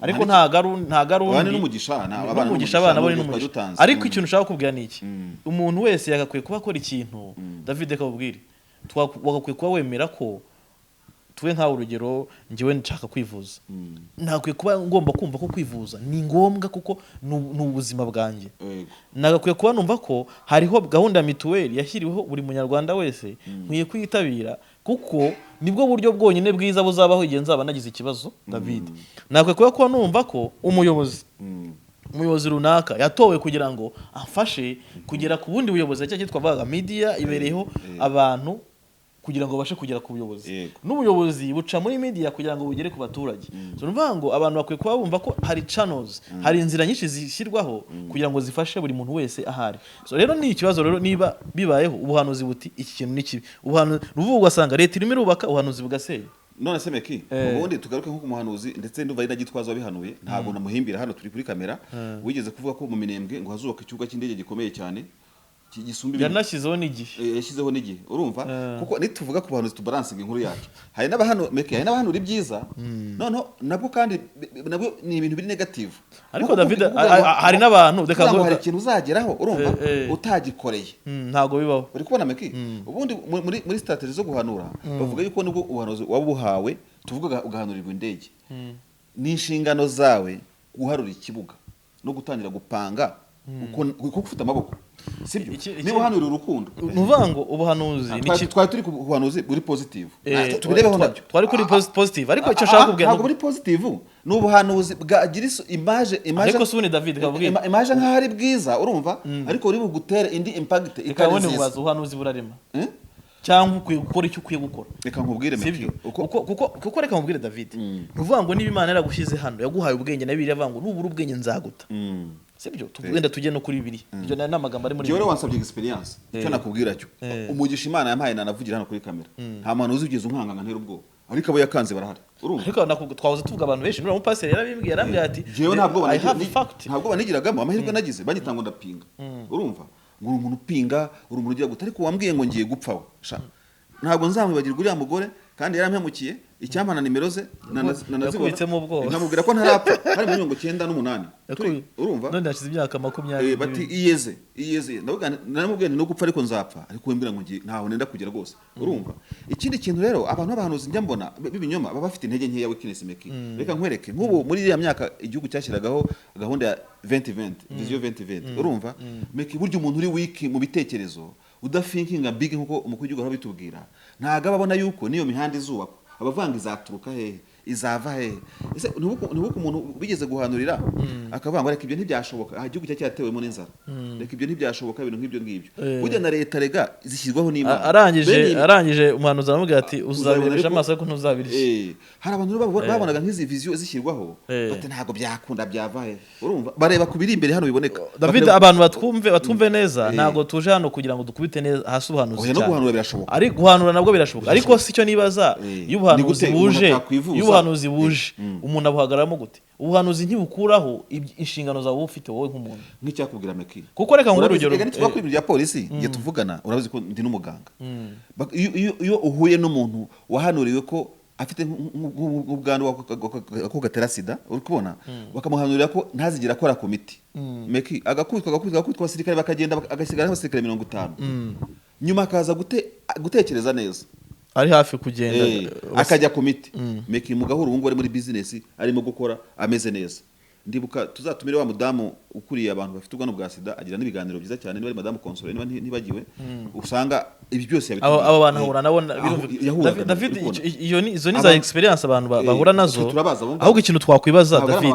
A: abana n'umugisha
B: abana bari n'umugisha ariko ikintu ushaka kubwira ni iki umuntu wese yagakwiye kuba akora ikintu David akabubwira wagakwiye kuba wemera ko tuwe nkaho urugero njyewe nshaka kwivuza ntakwiye kuba ngomba kumva ko kwivuza ni ngombwa kuko n'ubuzima bwanjye nagakwiye kuba numva ko hariho gahunda ya mituweli yashyiriweho buri munyarwanda wese nkwiye kwitabira kuko nibwo buryo bwonyine bwiza buzabaho igihe nzaba nagize ikibazo David nagakwiye kuba numva ko umuyobozi runaka yatowe kugira ngo afashe kugera ku bundi buyobozi cyangwa twavuga media ibereyeho abantu kugira ngo bashe kugera ku buyobozi n'ubuyobozi buca muri media kugira ngo bugere ku baturage so numva ngo abantu bakwiye kuba bumva ko hari channels hari inzira nyinshi zishyirwaho kugira ngo zifashe buri muntu wese ahari so rero ni ikibazo rero niba bibayeho ubuhanuzi buti iki kintu ni kibi ubuhanuzi ruvuga asanga leta irimo irubaka ubuhanuzi bugasenya
A: none se meki ubundi tugaruke nko ku muhanuzi ndetse ndumva ari nagitwaza wabihanuye ntabwo namuhimbira hano turi kuri kamera wigeze kuvuga ko mu Minembwe ngo hazubaka ikibuga cy'indege gikomeye cyane
B: yanashyizeho n'igihe
A: yashyizeho n'igihe urumva kuko nituvuga ku bantu tubalansinga inkuru yacu hari n'abahano meke hari n'abantu byiza noneho nabwo kandi nabwo ni ibintu biri negative
B: ariko David hari n'abantu
A: reka ngo hari ikintu uzageraho urumva utagikoreye
B: ntago bibaho
A: uri kubona meke ubundi muri strategy zo guhanura bavuga yuko nubwo ubuhanuzi wabuhawe tuvuga ugahanurirwa indege ni inshingano zawe guharura ikibuga no gutangira gupanga uko ufite amaboko sibyo niba uhanurira urukundo
B: nuvuga ngo ubuhanuzi
A: twari turi ku buhanuzi buri positive tubirebeho nabyo
B: twari kuri positive ariko icyo nshaka kubwira
A: ntabwo buri positive ni ubuhanuzi bwagira image
B: ariko subune David kabwira
A: image nkaho ari bwiza urumva ariko uri bugutere indi impact
B: ikabone ubaza ubuhanuzi burarema cyangwa ukwiye gukora icyo ukwiye gukora
A: reka nkubwire
B: meke kuko reka nkubwire David nuvuga ngo niba Imana yaragushyize hano yaguhaye ubwenge na Bibiliya yavuga ngo nubura ubwenge nzaguta sibyo tugenda tujye no kuri Bibiliya ibyo nari namagambo ari muri
A: Bibiliya wansabye experience icyo nakubwira cyo umugisha Imana yampaye nanavugira hano kuri kamera nta muntu uzigeze unkanganga ntera ubwo ariko abo yakanze barahari urumva
B: ariko twahoze tuvuga abantu benshi nura mu pastor yarambwiye ati
A: jewe ntabwo banigiragamo amahirwe nagize bagitanga ndapinga urumva ngo umuntu upinga uri umuntu ugiye guta ariko wambwiye ngo ngiye gupfa ntabwo nzamwibagirwa uriya mugore kandi yarampemukiye icyampa na nimero ze
B: nakubitsemo ubwoba
A: nkamubwira ko ntarapfa hari mu 98 urumva
B: none hashize imyaka 20
A: bati iyeze namubwiye no gupfa ariko nzapfa ariko wembira ngo ntaho nenda kugera rwose urumva ikindi kintu rero abantu b'abahanuzi njya mbona b'ibinyoma baba bafite intege nkeya weakness meki reka nkwereke nk'ubu muri iriya myaka igihugu cyashyiragaho gahunda ya 2020 vision 2020 urumva meki buryo umuntu uri weak mu bitekerezo udafinkinga big nkuko umukuru w'igihugu bitubwira ntago ababona yuko niyo mihanda izubakwa abavanga izaturuka hehe izava hehe ese nubuko umuntu bigeze guhanurira akavanga reka ibyo ntibyashoboka igihugu cyatewemo n'inzara reka ibyo ntibyashoboka ibintu nk'ibyo ngibyo burya na leta rega zishyirwaho n'Imana
B: arangije umuhanuzi aramubwira ati uzabirisha amaso ariko ntuzabirisha
A: hari abantu babonaga nk'izi vision zishyirwaho bati ntago byakunda byava he urumva bareba kubiri imbere hano biboneka
B: David abantu batwumve neza ntago tuje hano kugira ngo dukubite neza hasi ubuhanuzi cyane
A: guhanura birashoboka
B: ari guhanura nabwo birashoboka ariko sicyo nibaza y'ubuhanuzi ubuhanuzi buje umuntu abuhagararamo gute ubuhanuzi ntibukuraho inshingano zawe ufite wowe nk'umuntu
A: nk'icyakubwira meki
B: kuko reka ngo urugero
A: twakubwira bya polisi ngiye tuvugana urabizi ko ndi n'umuganga iyo uhuye n'umuntu wahanuriwe ko afite nk'ubwandu ko gatera sida uri kubona bakamuhanurira ko ntazigira akora ku miti meki agakubitwa abasirikare bakagenda agasigara abasirikare 50 nyuma akaza gutekereza neza
B: ari hafi kugenda
A: akajya ku miti meki mugahura ubu ngo ari muri business arimo gukora ameze neza ndibuka tuzatumire wa mudamu ukuriye abantu bafite ubwandu bwa sida agira n'ibiganiro byiza cyane niba ari madamu Console niba ntibagiwe usanga ibi byose
B: abo bantu ahura nabona David izo ni za experience abantu bahura nazo ahubwo ikintu twakwibaza David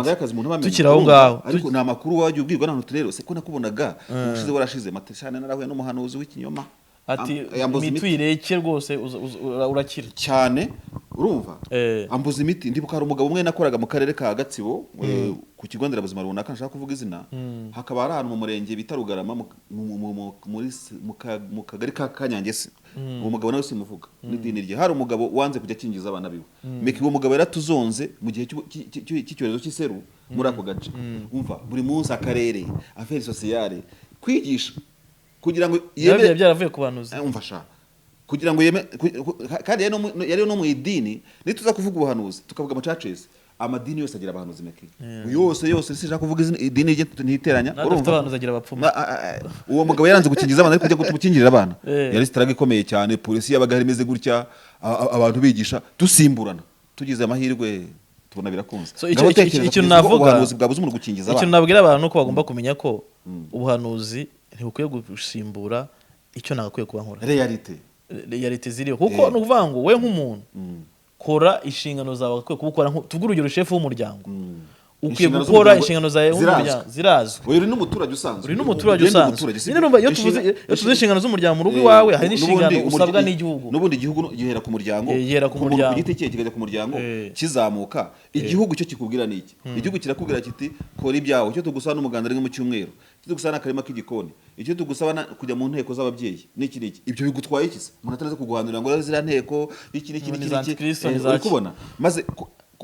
B: tukira aho ngaho
A: ariko nta makuru wagiye ubwirwa n'abantu rero se ko nakubonaga ushize warashize mateshane narahuye n'umuhanuzi w'ikinyoma
B: ati mitwireke rwose urakira
A: cyane urumva ambuza imiti. Ndibuka hari umugabo umwe nakoraga mu karere ka Gatsibo ku kigo nderabuzima runaka nshaka kuvuga izina, hakaba hari ahantu mu murenge bita Rugarama mu kagari ka Kanyangese. Uwo mugabo nawe simuvuga n'idini rye. Hari umugabo wanze kujya akingiza abana biwe, meki uwo mugabo yaratuzonze mu gihe cy'icyorezo cy'iseru muri ako gace. Umva buri munsi akarere affaires sociales kwigisha kugira ngo
B: byaravuye ku bahanuzi.
A: Umva sha kugira ngo kandi yari no mu idini nituza kuvuga ubuhanuzi tukavuga mu churches, amadini yose agira abahanuzi meki yose sishaka kuvuga idini rye ntiteranya.
B: Urumva abahanuzi agira abapfumu.
A: Uwo mugabo yaranze gukingiza abana ariko kujya gukingirira abana yari strategy ikomeye cyane. Polisi yabaga imeze gutya, abantu bigisha dusimburana, tugize amahirwe tubona birakunze.
B: Icyo navuga
A: ubuhanuzi bwabuze umuntu gukingiza abana.
B: Icyo nabwira abantu ko bagomba kumenya ko ubuhanuzi ntibukwiye gusimbura icyo nagakwiye kuba nkora, realite ziriho. Kuko nukuvuga ngo we nk'umuntu kora inshingano zawe akwiye kubukora. Tuvuge urugero chef w'umuryango, ukwiye gukora inshingano zawe nk'umuryango zirazwe.
A: Uri n'umuturage usanzwe,
B: uri n'umuturage usanzwe. Iyo tuvuze inshingano z'umuryango mu rugo iwawe, hari n'inshingano usabwa n'igihugu.
A: N'ubundi igihugu gihera ku muryango,
B: ku
A: giti cye kikajya ku muryango kizamuka. Igihugu cyo kikubwira niki? Igihugu kirakubwira kiti kora ibyawe. Icyo tugusaba n'umuganda rimwe mu cyumweru, icyo tugusaba n'akarima k'igikoni, icyo tugusaba kujya mu nteko z'ababyeyi n'iki n'iki. Ibyo bigutwaye iki se? Umuntu ataraza kuguhanurira ngo zira nteko iki n'iki uri kubona. Maze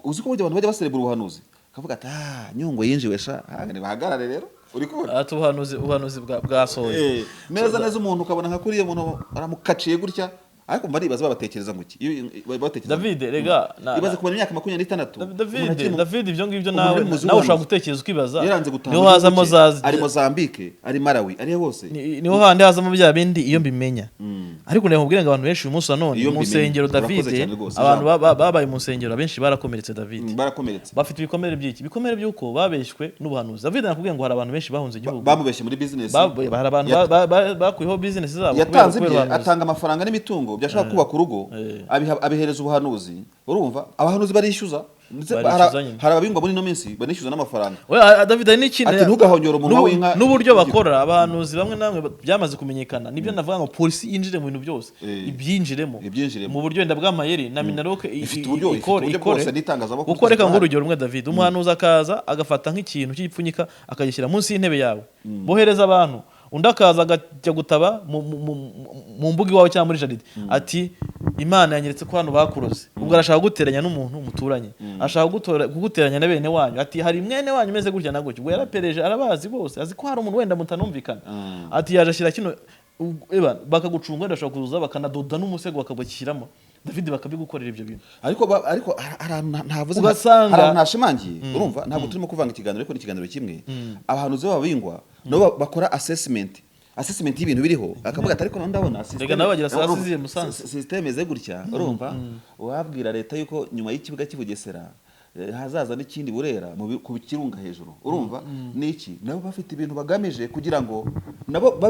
A: uzi ko abantu bajya baserebura ubuhanuzi kavuga ati Nyungwe yinjiwe sha bahagarare rero. Uri kubona
B: ubuhanuzi bwasohoye
A: neza umuntu ukabona nka kuriye umuntu aramukaciye gutya, ariko baribaza babatekereza ngo iki
B: David rega
A: ibaze kumenya imyaka 26.
B: David ibyo ngibyo nawe ushaka gutekereza ukibaza.
A: Niho hazamo ari Mozambique, ari Malawi, ari hose
B: niho handi hazamo bya bindi iyo mbimenya. Ariko ne mubwire ngo abantu benshi uyu munsi none mu nsengero David, abantu babaye mu nsengero benshi barakomeretse David, bafite ibikomere by'iki, ibikomere by'uko babeshywe n'ubuhanuzi. David nakubwiye ngo hari abantu benshi bahunze igihugu,
A: bamubeshye muri business,
B: hari abantu bakuyeho business zabo,
A: atanga amafaranga n'imitungo byashaka kubaka urugo, abihereza ubuhanuzi. Urumva abahanuzi barishyuza, hari ababingwa muri no minsi banishyuza n'amafaranga.
B: David ari n'ikindi
A: ati ntugahonyora umuntu w'inka
B: n'uburyo bakora abahanuzi bamwe namwe byamaze kumenyekana. Nibyo navuga ngo polisi yinjire mu bintu byose, ibyinjiremo mu buryo wenda bw'amayeri na Minaroke ikore n'itangazamakuru. Uko reka ngo urugero rumwe David, umuhanuzi akaza agafata nk'ikintu cy'igipfunyika akagishyira munsi y'intebe yawe, bohereza abantu. Undi akaza agajya gutaba mu mbuga iwawe cyangwa muri jaride, ati Imana yanyeretse ko hano bakuroze. Ubwo arashaka guteranya n'umuntu muturanye, ashaka kuguteranya na bene wanyu, ati hari mwene wanyu umeze gutya na gutya. Ubwo yarapereje, arabazi bose, azi ko hari umuntu wenda mutanumvikana, ati yaje ashyira kino bakagucunga, ndashaka kuzuza bakanadoda n'umusego bakabashyiramo. David bakabigukorera ibyo bintu. Ariko
A: ntavuze ugasanga ntashimangiye. Urumva ntabwo turimo kuvanga ikiganiro, ariko n'ikiganiro kimwe abahanuzi b'ababingwa nabo bakora assessment y'ibintu biriho, akavuga ati ariko ndabona system eze gutya. Urumva wabwira leta yuko nyuma y'ikibuga cy'Ubugesera hazaza n'ikindi Burera ku kirunga hejuru. Urumva niki nabo bafite ibintu bagamije kugira ngo nabo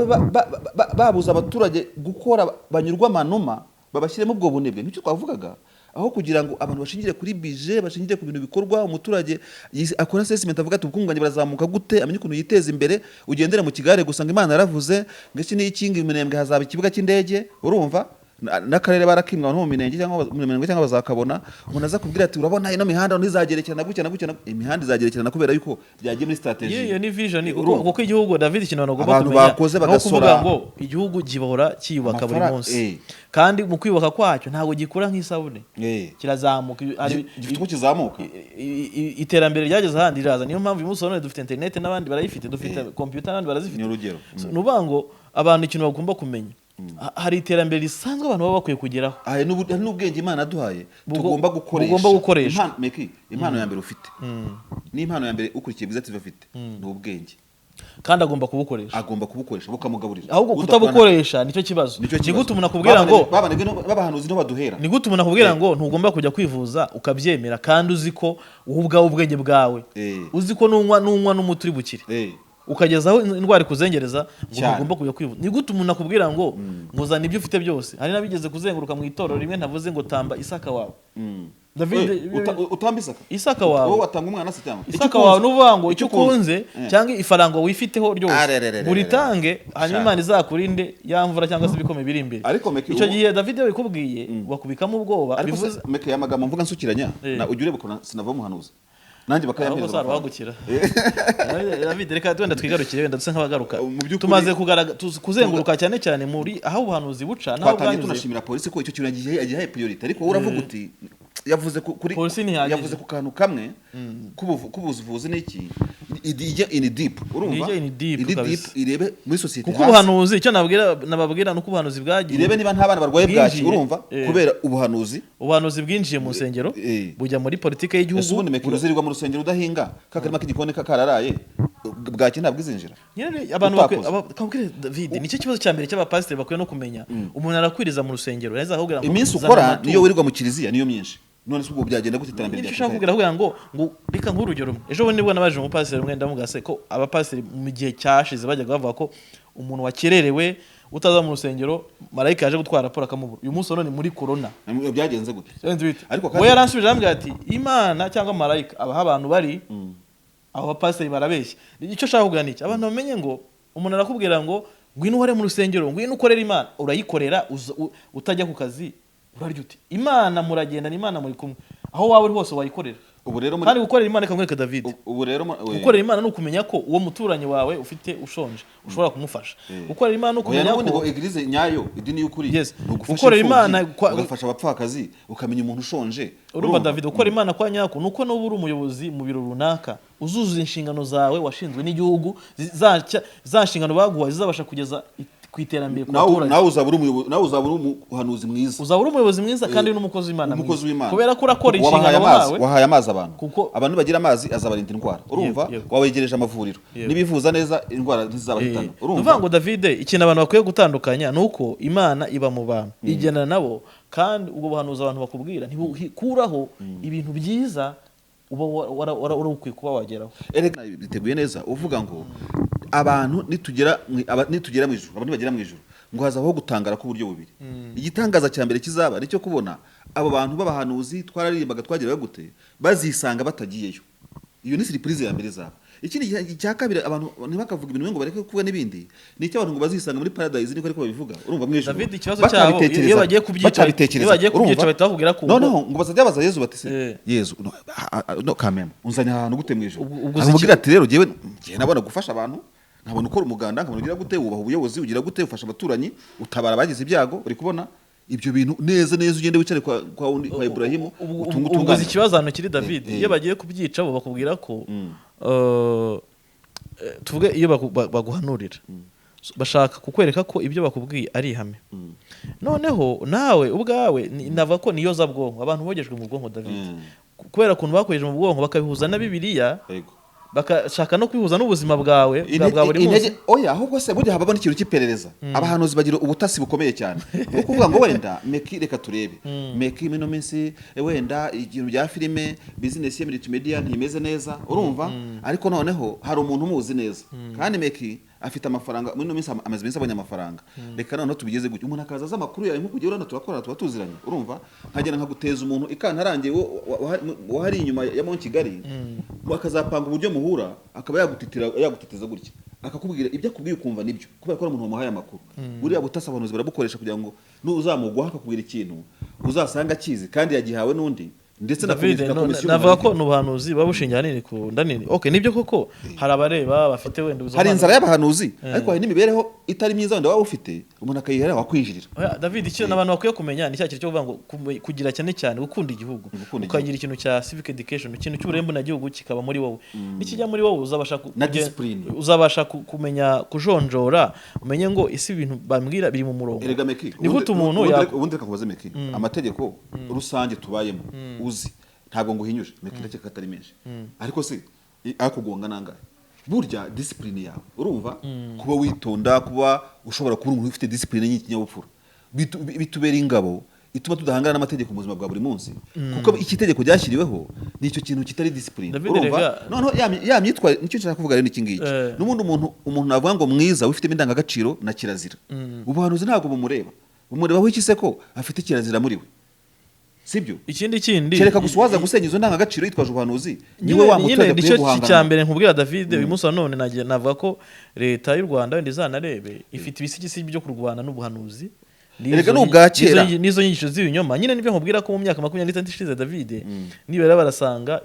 A: babuza abaturage gukora banyurwa manuma, babashyiremo ubwo bunebwe. Nicyo twavugaga, aho kugira ngo abantu bashingire kuri budget, bashingire ku bintu bikorwa, umuturage akora assessment avuga ati ubukunganye barazamuka gute, amenye ukuntu yiteza imbere. Ugendera mu kigare gusanga Imana yaravuze ngo iki n'ikingi iminembwe hazaba ikibuga cy'indege. Urumva n'akarere barakimwa no mu minenge cyangwa mu minembwe cyangwa bazakabona. Umuntu aza kubwira ati urabona ino mihanda ntizagerekerana gutya na gutya. Imihanda izagerekerana kubera yuko byagiye muri strategy.
B: Iyo ni vision kuko igihugu David kintu bagomba kumenya no kuvuga ngo igihugu gihora kiyubaka buri munsi, kandi mu kwiyubaka kwacyo ntabwo gikura nk'isabune, kirazamuka.
A: Gifite uko kizamuka,
B: iterambere ryageze ahandi riraza. Niyo mpamvu uyu munsi none dufite internet n'abandi barayifite, dufite computer n'abandi barazifite. Nuvuga ngo abantu ikintu bagomba kumenya, hari iterambere risanzwe abantu baba bakwiye kugeraho.
A: Hari n'ubwenge Imana aduhaye tugomba gukoresha. Impano ya mbere ufite n'impano ya mbere ukurikiye bwiza tifite ni ubwenge,
B: kandi agomba kubukoresha
A: bukamugaburira.
B: Ahubwo kutabukoresha nicyo kibazo. Ni gute umuntu akubwira ngo
A: babahanuzi no baduhera,
B: ni gute umuntu akubwira ngo ntugomba kujya kwivuza ukabyemera, kandi uzi ko ubwawe ubwenge bwawe uzi ko nunywa n'umuti uri bukire, ukagezaho indwara kuzengereza ngo ntugomba kujya kwivuza. Ni gute umuntu akubwira ngo nguzana ibyo ufite byose. Hari nabigeze kuzenguruka mu itorero rimwe, ntavuze ngo tamba Isaka wawe, David
A: utamba Isaka
B: Isaka wawe
A: wowe watanga umwana se cyangwa
B: Isaka wawe nuvuga ngo icyo ukunze cyangwa ifaranga wifiteho ryose buritange hanyuma Imana izakurinde yamvura cyangwa se bikome biri imbere icyo gihe David yabikubwiye bakubikamo ubwoba
A: bivuze meke yamagambo mvuga nsukiranya na ujye ureba ko sinava umuhanuzi nanjye bakayampereza
B: ahubwo wagukira David reka twenda twigarukire wenda duse nk'abagaruka tumaze kuzenguruka cyane cyane muri aho ubuhanuzi buca naho
A: bwanyuze tunashimira polisi ko icyo kintu yagiye priority ariko uravuga uti yavuze kuri yavuze ku kantu kamwe kubuvuzi n'iki ijya in deep urumva irebe muri society
B: kuko ubuhanuzi icyo nababwira nuko ubuhanuzi bwagiye
A: irebe niba nta bana barwaye bwaki urumva kubera ubuhanuzi
B: bwinjiye mu nsengero bujya muri politike y'igihugu
A: ubundi mekiro zirirwa mu rusengero udahinga kakarima k'igikoni kararaye bwaki ntabwo izinjira
B: nyine abantu bakubwira David nicyo kibazo cya mbere cy'abapasiteri bakwiye no kumenya umuntu arakwiriza mu rusengero neza ahubwira ngo
A: iminsi ukora niyo wirirwa mu kiliziya niyo myinshi none ubwo byagenda gute iterambere
B: rya Kristo kugira kugira ngo reka nk'urugero ejo bundi bwo nabaje umupasiteri umwe ndamugase ko abapasiteri mu gihe cyashize bajyaga bavuga ko umuntu wakererewe utaza mu rusengero marayika yaje gutwara raporo akamubura uyu munsi none muri corona
A: byagenze gute
B: ariko we yaransubije arambwira ati Imana cyangwa marayika abaha abantu bari abo bapasiteri barabeshya icyo shaka kugira niki abantu bamenye ngo umuntu arakubwira ngo ngwino uhore mu rusengero ngwino ukorera Imana urayikorera utajya ku kazi urarya uti Imana muragendana Imana muri kumwe aho wawe uri hose wayikorera
A: ubu rero
B: kandi gukorera Imana kamwereka David
A: ubu rero
B: gukorera Imana no kumenya ko uwo muturanyi wawe ufite ushonje ushobora kumufasha gukorera Imana no kumenya ko
A: ngo eglise nyayo idini y'ukuri
B: gukorera Imana
A: ugafasha abapfakazi ukamenya umuntu ushonje
B: urumva David gukorera Imana kwa nyako nuko no buri umuyobozi mu biro runaka uzuzuza inshingano zawe washinzwe n'igihugu za nshingano baguha zizabasha kugeza kwiterambere ku baturage
A: nawe uzabura umuhanuzi mwiza
B: uzabura umuyobozi mwiza kandi n'umukozi w'Imana kubera ko urakora inshingano zawe
A: wahaye amazi abantu bagira amazi azabarinda indwara urumva wawegereje amavuriro nibivuza neza indwara ntizabahitana
B: urumva ngo David ikintu abantu bakwiye gutandukanya nuko Imana iba mu bantu igenana nabo kandi ubwo buhanuzi abantu bakubwira ntibukuraho ibintu byiza uba ukwiye kuba wageraho
A: biteguye neza uvuga ngo abantu nitugera mu ijuru abantu bagera mu ijuru ngo hazaho gutangara ku buryo bubiri igitangaza cya mbere kizaba nicyo kubona abo bantu b'abahanuzi twararimbaga twagerayo gute bazisanga batagiyeyo iyo ni surprise ya mbere zaba ikindi cya kabiri abantu ntibakavuga ibintu ngo bareke kuvuga n'ibindi ni icyo abantu ngo bazisanga muri paradise niko ariko babivuga urumva mu ijuru
B: David ikibazo cyabo iyo bagiye kubyica bahita bakubwira ko
A: no ngo bazajya baza Yesu bati se Yesu no kameme unzanye ahantu gute mu ijuru avugira ati rero jewe nabona gufasha abantu nkabona ukora umuganda nkabona ugira gute wubaha ubuyobozi ugira gute ufasha abaturanyi utabara abagize ibyago uri kubona ibyo bintu neza ugende wicare kwa Ibrahimu
B: utunguze ikibazo hano kiri David iyo bagiye kubyica bo bakubwira ko tuvuge iyo baguhanurira bashaka kukwereka ko ibyo bakubwiye ari ihame noneho nawe ubwawe nava ko niyo za bwonko abantu bogejwe mu bwonko David kubera kuntu bakoresheje mu bwonko bakabihuza na Bibiliya bakashaka no kwihuza n'ubuzima bwawe bwa buri munsi
A: oya ahubwo se burya hababa n'ikintu cy'iperereza abahanuzi bagira ubutasi bukomeye cyane no kuvuga ngo wenda meki reka turebe meki mino minsi wenda ikintu bya filime business ya multimedia ntimeze neza urumva ariko noneho hari umuntu umuzi neza kandi meki afite amafaranga muri no minsi amaze minsi abanya amafaranga reka noneho tubigeze gutyo umuntu akaza za makuru yawe nko kugira urana turakora tuba tuziranye urumva nkagenda nkaguteza umuntu ikantarangiye wahari inyuma ya Mont Kigali akazapanga uburyo muhura akaba yagutiteza gutya akakubwira ibyo akubwiye ukumva nibyo kubera ko ari umuntu wamuhaye amakuru buriya butasa abantu barabukoresha kugira ngo nuzamugwaho akakubwira ikintu uzasanga akizi kandi yagihawe n'undi ndetse na komisiyo
B: navuga ko n'ubuhanuzi babushingira nini ku ndanini okay nibyo koko hari abareba bafite wenda
A: hari inzara y'abahanuzi ariko hari n'imibereho itari myiza wenda waba ufite umuntu akayihera wakwinjirira
B: David icyo n'abantu bakwiye kumenya ni cyo kuvuga ngo kugira cyane cyane gukunda igihugu ukagira ikintu cya civic education ikintu cy'uburembo na gihugu kikaba muri wowe nikijya muri wowe uzabasha kumenya kujonjora umenye ngo isi ibintu bambwira biri mu murongo
A: ni gute umuntu ubundi rekakubaze meki amategeko rusange tubayemo uzi ntabwo nguhinyuje mekira cyo katari menshi ariko se akugonga nangaye burya discipline yawe urumva kuba witonda kuba ushobora kuba umuntu ufite discipline y'ikinyabupfura bitubera ingabo ituma tudahangana n'amategeko mu buzima bwa buri munsi kuko iki tegeko ryashyiriweho ni icyo kintu kitari discipline urumva noneho yamyitwa nicyo nshaka kuvuga rero n'iki ngiki n'ubundi umuntu navuga ngo mwiza ufite indangagaciro na kirazira ubuhanuzi ntabwo bumureba bumurebaho iki se ko afite kirazira muri we sibyo
B: ikindi kindi
A: kereka gusuwaza gusenya izo ndangagaciro yitwaje ubuhanuzi niwe wa muturage
B: nicyo
A: guhangana
B: cya mbere nkubwira David uyu munsi wa none navuga ko leta y'u Rwanda wenda izanarebe ifite ibisigisi byo kurwana n'ubuhanuzi
A: erega n'ubwa kera
B: n'izo nyigisho z'ibinyoma nyine nibyo nkubwira ko mu myaka 26 ishize David nibera barasanga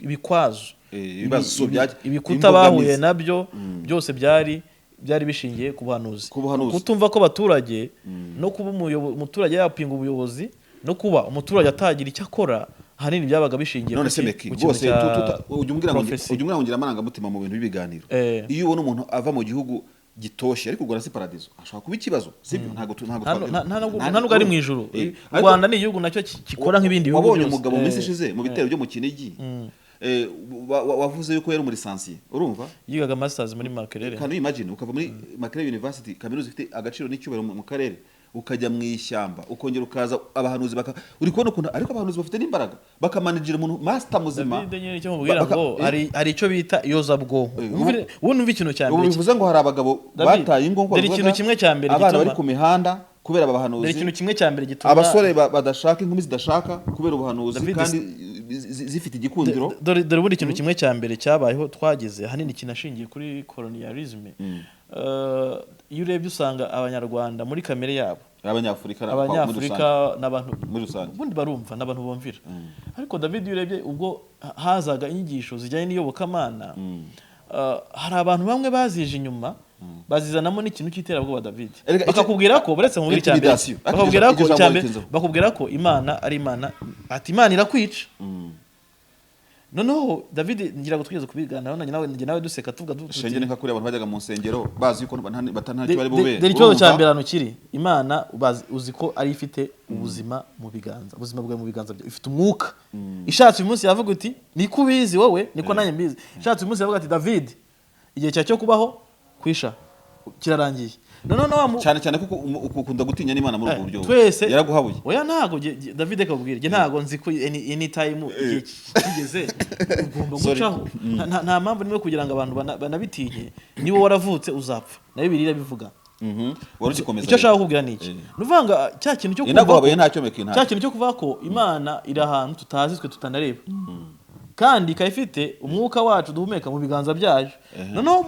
B: ibikwazo ibikuta bahuye nabyo byose byari bishingiye ku buhanuzi kutumva ko abaturage no kuba umuturage yapinga ubuyobozi no kuba umuturage atagira icyo akora hanini byabaga bishingiye
A: none semeki rwose ujya umbwira ngira amarangamutima mu bintu b'ibiganiro iyo ubona umuntu ava mu gihugu gitoshye ariko Rwanda si paradizo ashobora kuba ikibazo sibyo ntabwo
B: ari mu ijuru u Rwanda ni igihugu nacyo gikora nk'ibindi bihugu
A: wabonye umugabo mu minsi ishize mu bitero byo mu Kinigi wavuze yuko yari muri lisansiye urumva
B: yigaga masters muri Makerere
A: can you imagine ukava muri Makerere University kaminuza ifite agaciro n'icyubahiro mu karere ukajya mu ishyamba ukongera ukaza abahanuzi uri kubona ukuntu ariko abahanuzi bafite n'imbaraga bakamanagera umuntu master muzima
B: icyo mubwira ngo hari icyo bita iyozabwonko ubu numva ikintu cya mbere
A: bivuze ngo hari abagabo bataye ingo ngo
B: ikintu kimwe cya mbere
A: gituma abana bari ku mihanda kubera abahanuzi
B: ikintu kimwe cya mbere gituma
A: abasore badashaka inkumi zidashaka kubera ubuhanuzi kandi zifite igikundiro
B: dore ubundi ikintu kimwe cya mbere cyabayeho twageze hanini kinashingiye kuri colonialism iyo urebye usanga abanyarwanda muri kamere yabo
A: abanyafurika
B: n'abantu
A: muri rusange
B: ubundi barumva n'abantu bumvira ariko David iyo urebye ubwo hazaga inyigisho zijyanye n'iyobokamana hari abantu bamwe bazije inyuma bazizanamo n'ikintu cy'iterabwoba David bakakubwira ko buretse mu cya mbere bakubwira ko Imana ari Imana ati Imana irakwica noneho David ngira ngo twigeze kubiganiraho nawe duseka tuvuga
A: shenge nka kuri abantu bajyaga mu nsengero bazi yuko batantaki bari bube
B: dore ikibazo cya mbere hano kiri Imana uzi ko ari ifite ubuzima mu biganza ubuzima bwawe mu biganza byawe ifite umwuka ishatse uyu munsi yavuga uti niko ubizi wowe niko nanjye mbizi ishatse uyu munsi yavuga ati David igihe cyo kubaho kwisha kirarangiye
A: cyane kuko ukunda gutinya n'Imana muri ubwo buryo
B: twese
A: yaraguhabuye
B: oya ntago David akabwira je ntago nzi ko any time igihe kigeze ugomba gucaho nta mpamvu nimwe kugira ngo abantu banabitinye niwe waravutse uzapfa nayo birira bivuga
A: warukikomeza
B: icyo ashaka kubwira niki nuvanga cya kintu cyo kuva cya kintu cyo kuva ko Imana iri ahantu tutazi twe tutanareba kandi ikayifite umwuka wacu duhumeka mu biganza byayo noneho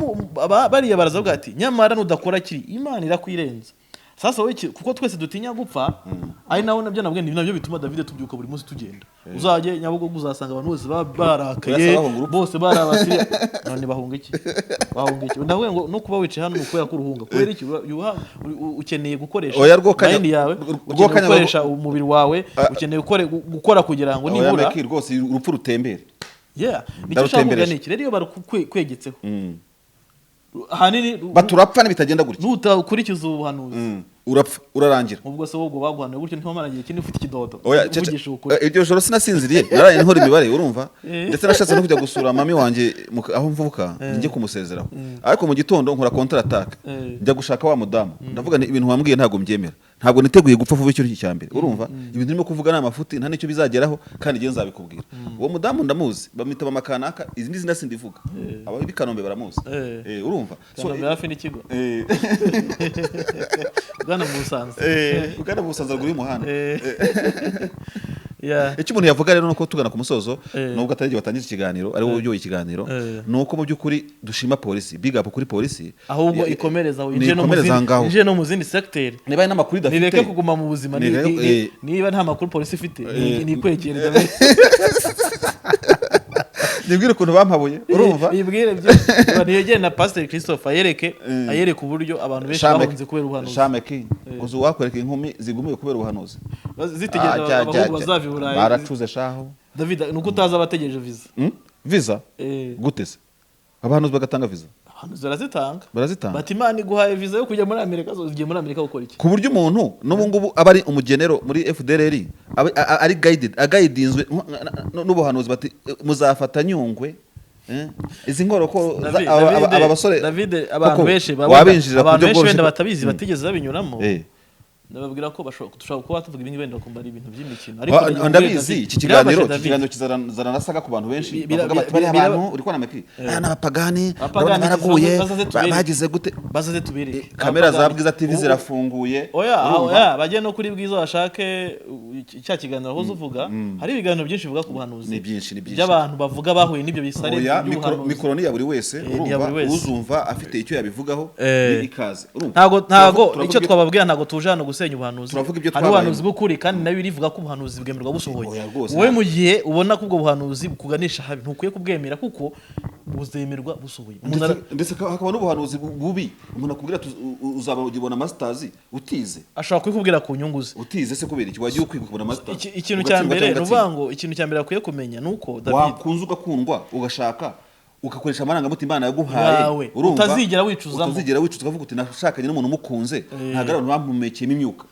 B: bariya barazavuga ati nyamara nudakora kiri Imana irakwirenza sasa wowe kuko twese dutinya gupfa ari naho nabyo bituma David tubyuka buri munsi tugenda uzaje Nyabugogo uzasanga abantu bose barakaye bose barabasire none bahunga iki ndavuga ngo no kuba wicaye hano uko yakuruhunga kubera iki ukeneye gukoresha mind yawe ukeneye gukoresha umubiri wawe ukeneye gukora kugira ngo nibura
A: rwose urupfu rutembere
B: nicyo cyangwa niki rero iyo barukwegetseho hanini
A: baturapfa n'ibitagenda gutya
B: nutakurikiza ubuhanuzi
A: urapfa urarangira
B: ubwo se ubwo baguhanuye gutyo ntimamara gihe kindi ufite ikidodo
A: uvugisha ukuri iryo joro sinasinziriye naraye nkora imibare urumva ndetse nashatse no kujya gusura mami wanje aho mvuka njye kumusezeraho ariko mu gitondo nkora counter attack njya gushaka wa mudamu ndavuga ibintu wambwiye ntago mbyemera ntabwo niteguye gupfa vuba icyo cya mbere urumva ibintu ndimo kuvuga na mafuti nta nicyo bizageraho kandi ngiye nzabikubwira uwo mudamu ndamuzi bamwita bamakanaka izindi zina sindivuga aba bikanombe baramuzi urumva
B: so hafi n'ikigo Ugana mu Busanza
A: rw'uyu muhanda icyo umuntu yavuga rero nuko tugana ku musozo nubwo atari igihe watangiza ikiganiro ari wowe uyoboye ikiganiro nuko mu by'ukuri dushima polisi big up kuri polisi
B: ahubwo ikomereza inje no mu zindi sector
A: niba n'amakuru idafite
B: nireke kuguma mu buzima niba nta makuru polisi ifite ni kwegereza
A: nibwire ukuntu bampabuye urumva
B: nibwire byo baniyegere na Pastor Christophe ayereke uburyo abantu benshi bahunze kubera ubuhanuzi
A: Shameki uzu wakwereka inkumi zigumiye kubera ubuhanuzi
B: zitegeza abahungu bazavi Burayi
A: baracuze shaho
B: David nuko utaza abategereje
A: visa gute se abantu bagatanga visa
B: barazitanga bati Imana iguhaye visa yo kujya muri Amerika ugiye muri Amerika gukora iki
A: ku buryo umuntu n'ubu ngubu aba ari umugenero muri FDLR ari guidinzwe n'ubuhanuzi bati muzafata Nyungwe izi ngoroko aba basore
B: David abantu benshi
A: wabinjirira
B: abantu benshi wenda batabizi batigeze babinyuramo ndababwira ko dushobora kuba tuvuga ibindi wenda kumva ari ibintu by'imikino
A: ndabizi iki kiganiro kizaranasaga ku bantu benshi bavuga bati bari abantu uri kubona meki n'abapagani baraguye bagize gute
B: bazaze tubereke
A: kamera za Bwiza TV zirafunguye
B: oya bagiye no kuri Bwiza bashake cya kiganiro aho uvuga hari ibiganiro byinshi bivuga ku buhanuzi
A: ni byinshi
B: by'abantu bavuga bahuye n'ibyo bisare
A: by'ubuhanuzi mikroni ya buri wese uzumva afite icyo yabivugaho ikaze
B: ntago icyo twababwira ntago tuje hano gusenya ubuhanuzi
A: hari
B: ubuhanuzi bw'ukuri kandi nayo birivuga ko ubuhanuzi bwemerwa busohoye wowe mu gihe ubona ko ubwo buhanuzi bukuganisha habi ntukwiye kubwemera kuko buzemerwa busohoye
A: ndetse hakaba n'ubuhanuzi bubi umuntu akubwira uzaba ugibona masters utize
B: ashobora kubikubwira ku nyungu ze
A: utize se kubera iki wagiye ukwiga kubona masters
B: ikintu cya mbere ruvango ikintu cya mbere akwiye kumenya nuko David
A: wakunze ugakundwa ugashaka ugakoresha amarangamutima Imana yaguhaye
B: utazigera wicuza
A: ukavuga uti nashakanye n'umuntu umukunze ntago abantu bampumekeyemo imyuka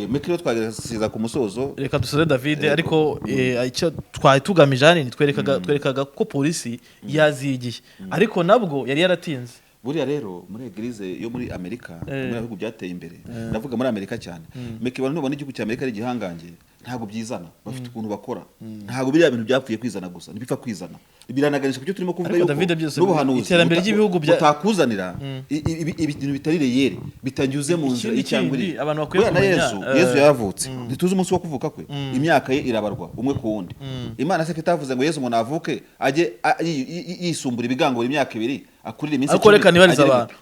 A: mekiro twagerageza ku musozo
B: reka dusore David ariko icyo twari tugamije hano twerekaga ko polisi yazigiye ariko nabwo yari yaratinze
A: buriya rero muri eglise yo muri Amerika muri bihugu byateye imbere ndavuga muri Amerika cyane mekibano nubona igihugu cya Amerika ari gihangange ntago byizana bafite ukuntu bakora ntago biriya bintu byapfuye kwizana gusa nibipfa kwizana biranaganisha ku cyo turimo kuvuga yuko n'ubuhanuzi
B: iterambere ry'ibihugu
A: butakuzanira ibintu bitari reyere bitanyuze mu nzira y'icyanguri
B: abantu bakwiye kumenya
A: Yesu yaravutse ntituzi umunsi wo kuvuka kwe imyaka ye irabarwa umwe ku wundi Imana se kitavuze ngo Yesu umuntu avuke ajye yisumbura ibigangura imyaka 2 akurira iminsi
B: ariko reka nibariza abantu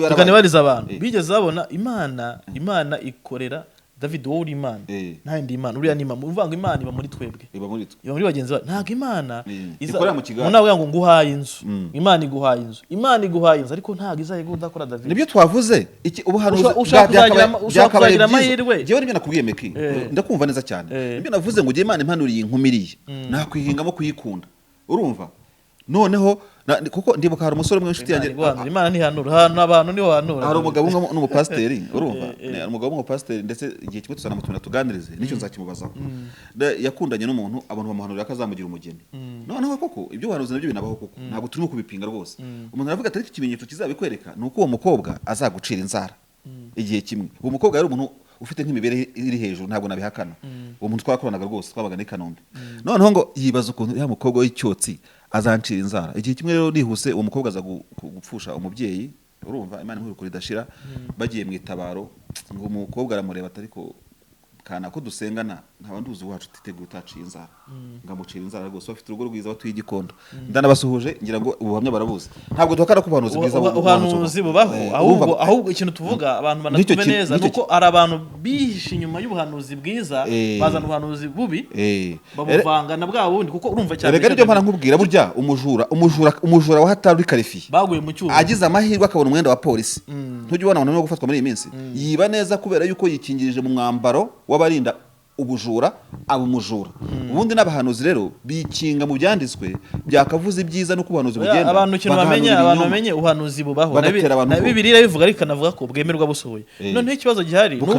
B: tukanibariza abantu bigeze babona Imana ikorera David wowe uri Imana ntandi Imana uriya ni Imana uvanga Imana iba muri twebwe
A: iba muri
B: bagenzi bacu ntago Imana
A: ikorera mu kiganiro
B: nawe ngo nguhaye inzu Imana iguhaye inzu ariko ntago izaye gudakora David
A: nibyo twavuze iki ubuhanuzi
B: byakabaye amahirwe
A: jewe nibyo nakubwiye meki ndakumva neza cyane nibyo navuze ngo ugiye Imana impanuriye inkumiriye nakwihingamo kuyikunda urumva noneho kuko ndibuka hari umusore umwe inshuti yanjye
B: Imana ntihanura n'abantu niho hanura
A: hari umugabo umwe n'umupasiteri urumva umugabo w'umupasiteri ndetse igihe kimwe tuzana mutuna tuganirize nicyo nzakimubazaho yakundanye n'umuntu abantu bamuhanurira ko azamugira umugeni noneho koko ibyo uhanuzi nabyo binabaho koko ntabwo turimo kubipinga rwose umuntu aravuga ati iki kimenyetso kizabikwereka nuko uwo mukobwa azagucira inzara igihe kimwe uwo mukobwa yari umuntu ufite nk'imibere iri hejuru ntabwo nabihakana uwo muntu twakoranaga rwose twabaga ni Kanombe noneho ngo yibaza ukuntu ya mukobwa w'icyotsi azancira inzara igihe kimwe rero nihuse uwo mukobwa aza gupfusha umubyeyi urumva Imana inkuru idashira bagiye mu itabaro ngo umukobwa aramureba atariko kana ko dusengana nkaba nduzi wacu titeguye utaciye inzara ngamucira inzara rwose bafite urugo rwiza batuye igikondo ndanabasuhuje ngira ngo ubuhamya barabuze ntabwo dukara ko ubuhanuzi bwiza
B: ubuhanuzi bubaho ahubwo ikintu tuvuga abantu banatume neza nuko ari abantu bihishe inyuma y'ubuhanuzi bwiza bazana ubuhanuzi bubi babuvanga na bwa bundi kuko urumva cyane
A: rega ryo mpana nkubwira burya umujura wa hatari karifi
B: baguye mu cyuho
A: agize amahirwe akabona umwenda wa polisi ntujye ubona abantu no gufatwa muri iyi minsi yiba neza kubera yuko yikingirije mu mwambaro w'abarinda ubujura abumujura ubundi n'abahanuzi rero bikinga mu byanditswe byakavuze ibyiza no kubahanuzi bugenda
B: abantu kintu bamenye ubuhanuzi bubaho na Bibiliya bivuga ariko navuga ko bwemerwa busohoye none ikibazo gihari nuko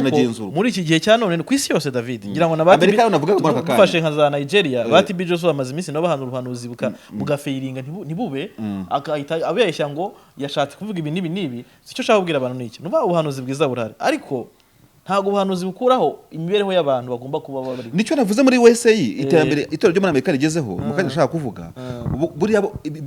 B: muri iki gihe cya none ku isi yose David ngira ngo nabati
A: Amerika navuga ko
B: bafashe nka za Nigeria bati bijo so amaze iminsi no bahanura ubuhanuzi bugafeiringa ntibube akahita abeshya ngo yashatse kuvuga ibi nibi sicyo shaka kubwira abantu niki nuba ubuhanuzi bwiza burahari ariko ntago ubuhanuzi bukuraho imibereho y'abantu bagomba kuba bari
A: nicyo navuze muri USA iterambere itorero ryo muri Amerika rigezeho mukanya nshaka kuvuga buriya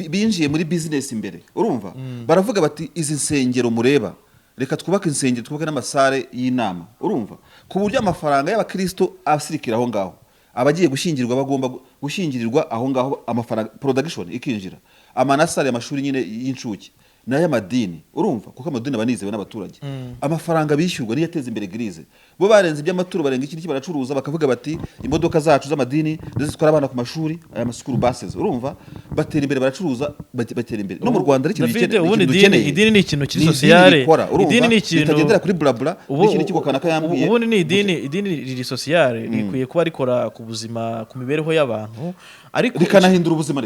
A: binjiye muri business imbere urumva baravuga bati izi nsengero mureba reka twubake insengero twubake n'amasare y'inama urumva ku buryo amafaranga y'abakristo asirikira aho ngaho abagiye gushyingirwa bagomba gushyingirirwa aho ngaho amafaranga production ikinjira amanasare amashuri nyine y'incuke n'ayamadini urumva kuko amadini abanizewe n'abaturage amafaranga bishyurwa niyo yateza imbere eglise bo barenze iby'amaturo barenga iki baracuruza bakavuga bati imodoka zacu z'amadini ndetse zitwara abana ku mashuri aya masukuru buses urumva batera imbere baracuruza batera imbere no mu Rwanda ari ikintu
B: gikeneye idini ni ikintu kiri sociale
A: idini ni ikintu itagendera kuri blabla n'ikindi kigokana kayambwiye
B: ubundi ni idini riri sociale rikwiye kuba rikora ku buzima ku mibereho y'abantu ariko
A: rikanahindura ubuzima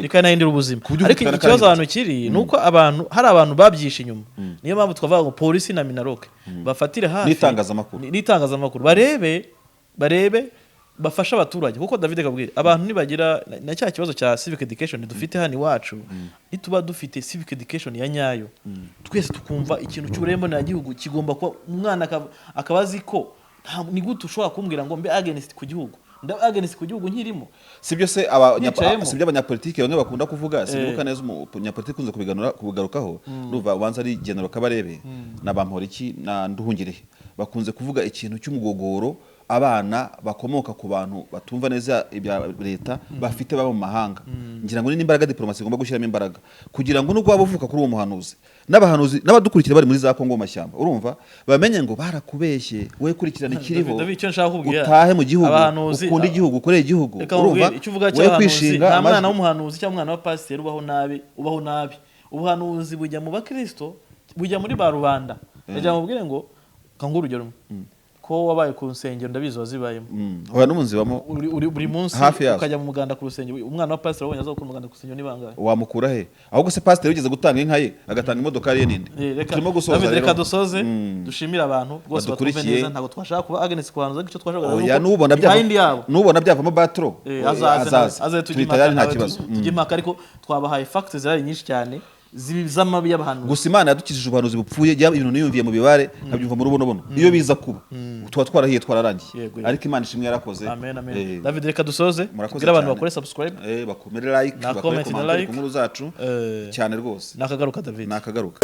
B: ariko ikibazo abantu kiri nuko abantu hari abantu babyishe inyuma niyo mpamvu twavuga ngo polisi na Minaroke bafatire hafi n'itangazamakuru barebe bafasha abaturage kuko David akabwira abantu nibagira na cya kibazo cya civic education dufite hano iwacu ituba dufite civic education ya nyayo twese tukumva ikintu cy'urembo na gihugu kigomba kuba umwana akabazi ko ni gute ushobora kumbwira ngo mbe against ku gihugu against ku gihugu nkirimo
A: sibyo se sibyo abanyapolitike bamwe bakunda kuvuga sibuka neza umunyapolitike kunze kubigarukaho nuva ubanza ari General Kabarebe na Bamporiki na Nduhungire bakunze kuvuga ikintu cy'umugogoro abana bakomoka ku bantu batumva neza ibya leta bafite baba mu mahanga ngira ngo ni imbaraga diplomasi igomba gushyiramo imbaraga kugira ngo nubwo wabuvuka kuri uwo muhanuzi n'abahanuzi n'abadukurikira bari muri za Kongo mashyamba urumva bamenye ngo barakubeshye we kurikirana ikiriho utahe mu gihugu ukunda igihugu ukoreye igihugu urumva we kwishinga
B: nta mwana w'umuhanuzi cyangwa umwana wa pasiteri ubaho nabi ubuhanuzi bujya mu bakristo bujya muri ba rubanda ndagira mubwire ngo kangura urugero ko wabaye ku rusengero ndabizi wazibayemo
A: oya n'umunzi bamo
B: buri munsi ukajya mu muganda ku rusengero umwana wa pastor wabonye aza ku muganda ku rusengero nibangaye
A: wamukura he ahubwo se pastor yigeze gutanga inka ye agatanga imodoka ye ninde
B: turimo gusoza reka dusoze dushimira abantu rwose batwumve neza ntago twashaka kuba against ku bantu icyo twashaka
A: oya nubona byavamo batro azaze
B: tujimaka nta kibazo tujimaka ariko twabahaye facts zari nyinshi cyane z'amabi y'abantu
A: gusa Imana yadukijije ubuhanuzi bupfuye ibintu niyumviye mu bibare nkabyumva mu rubonobono iyo biza kuba tuba twarahiye twararangiye ariko Imana ishimwe yarakoze
B: amen David reka dusoze kugira abantu bakore subscribe
A: bakomere like bakore comment ku nkuru zacu cyane rwose
B: nakagaruka David
A: nakagaruka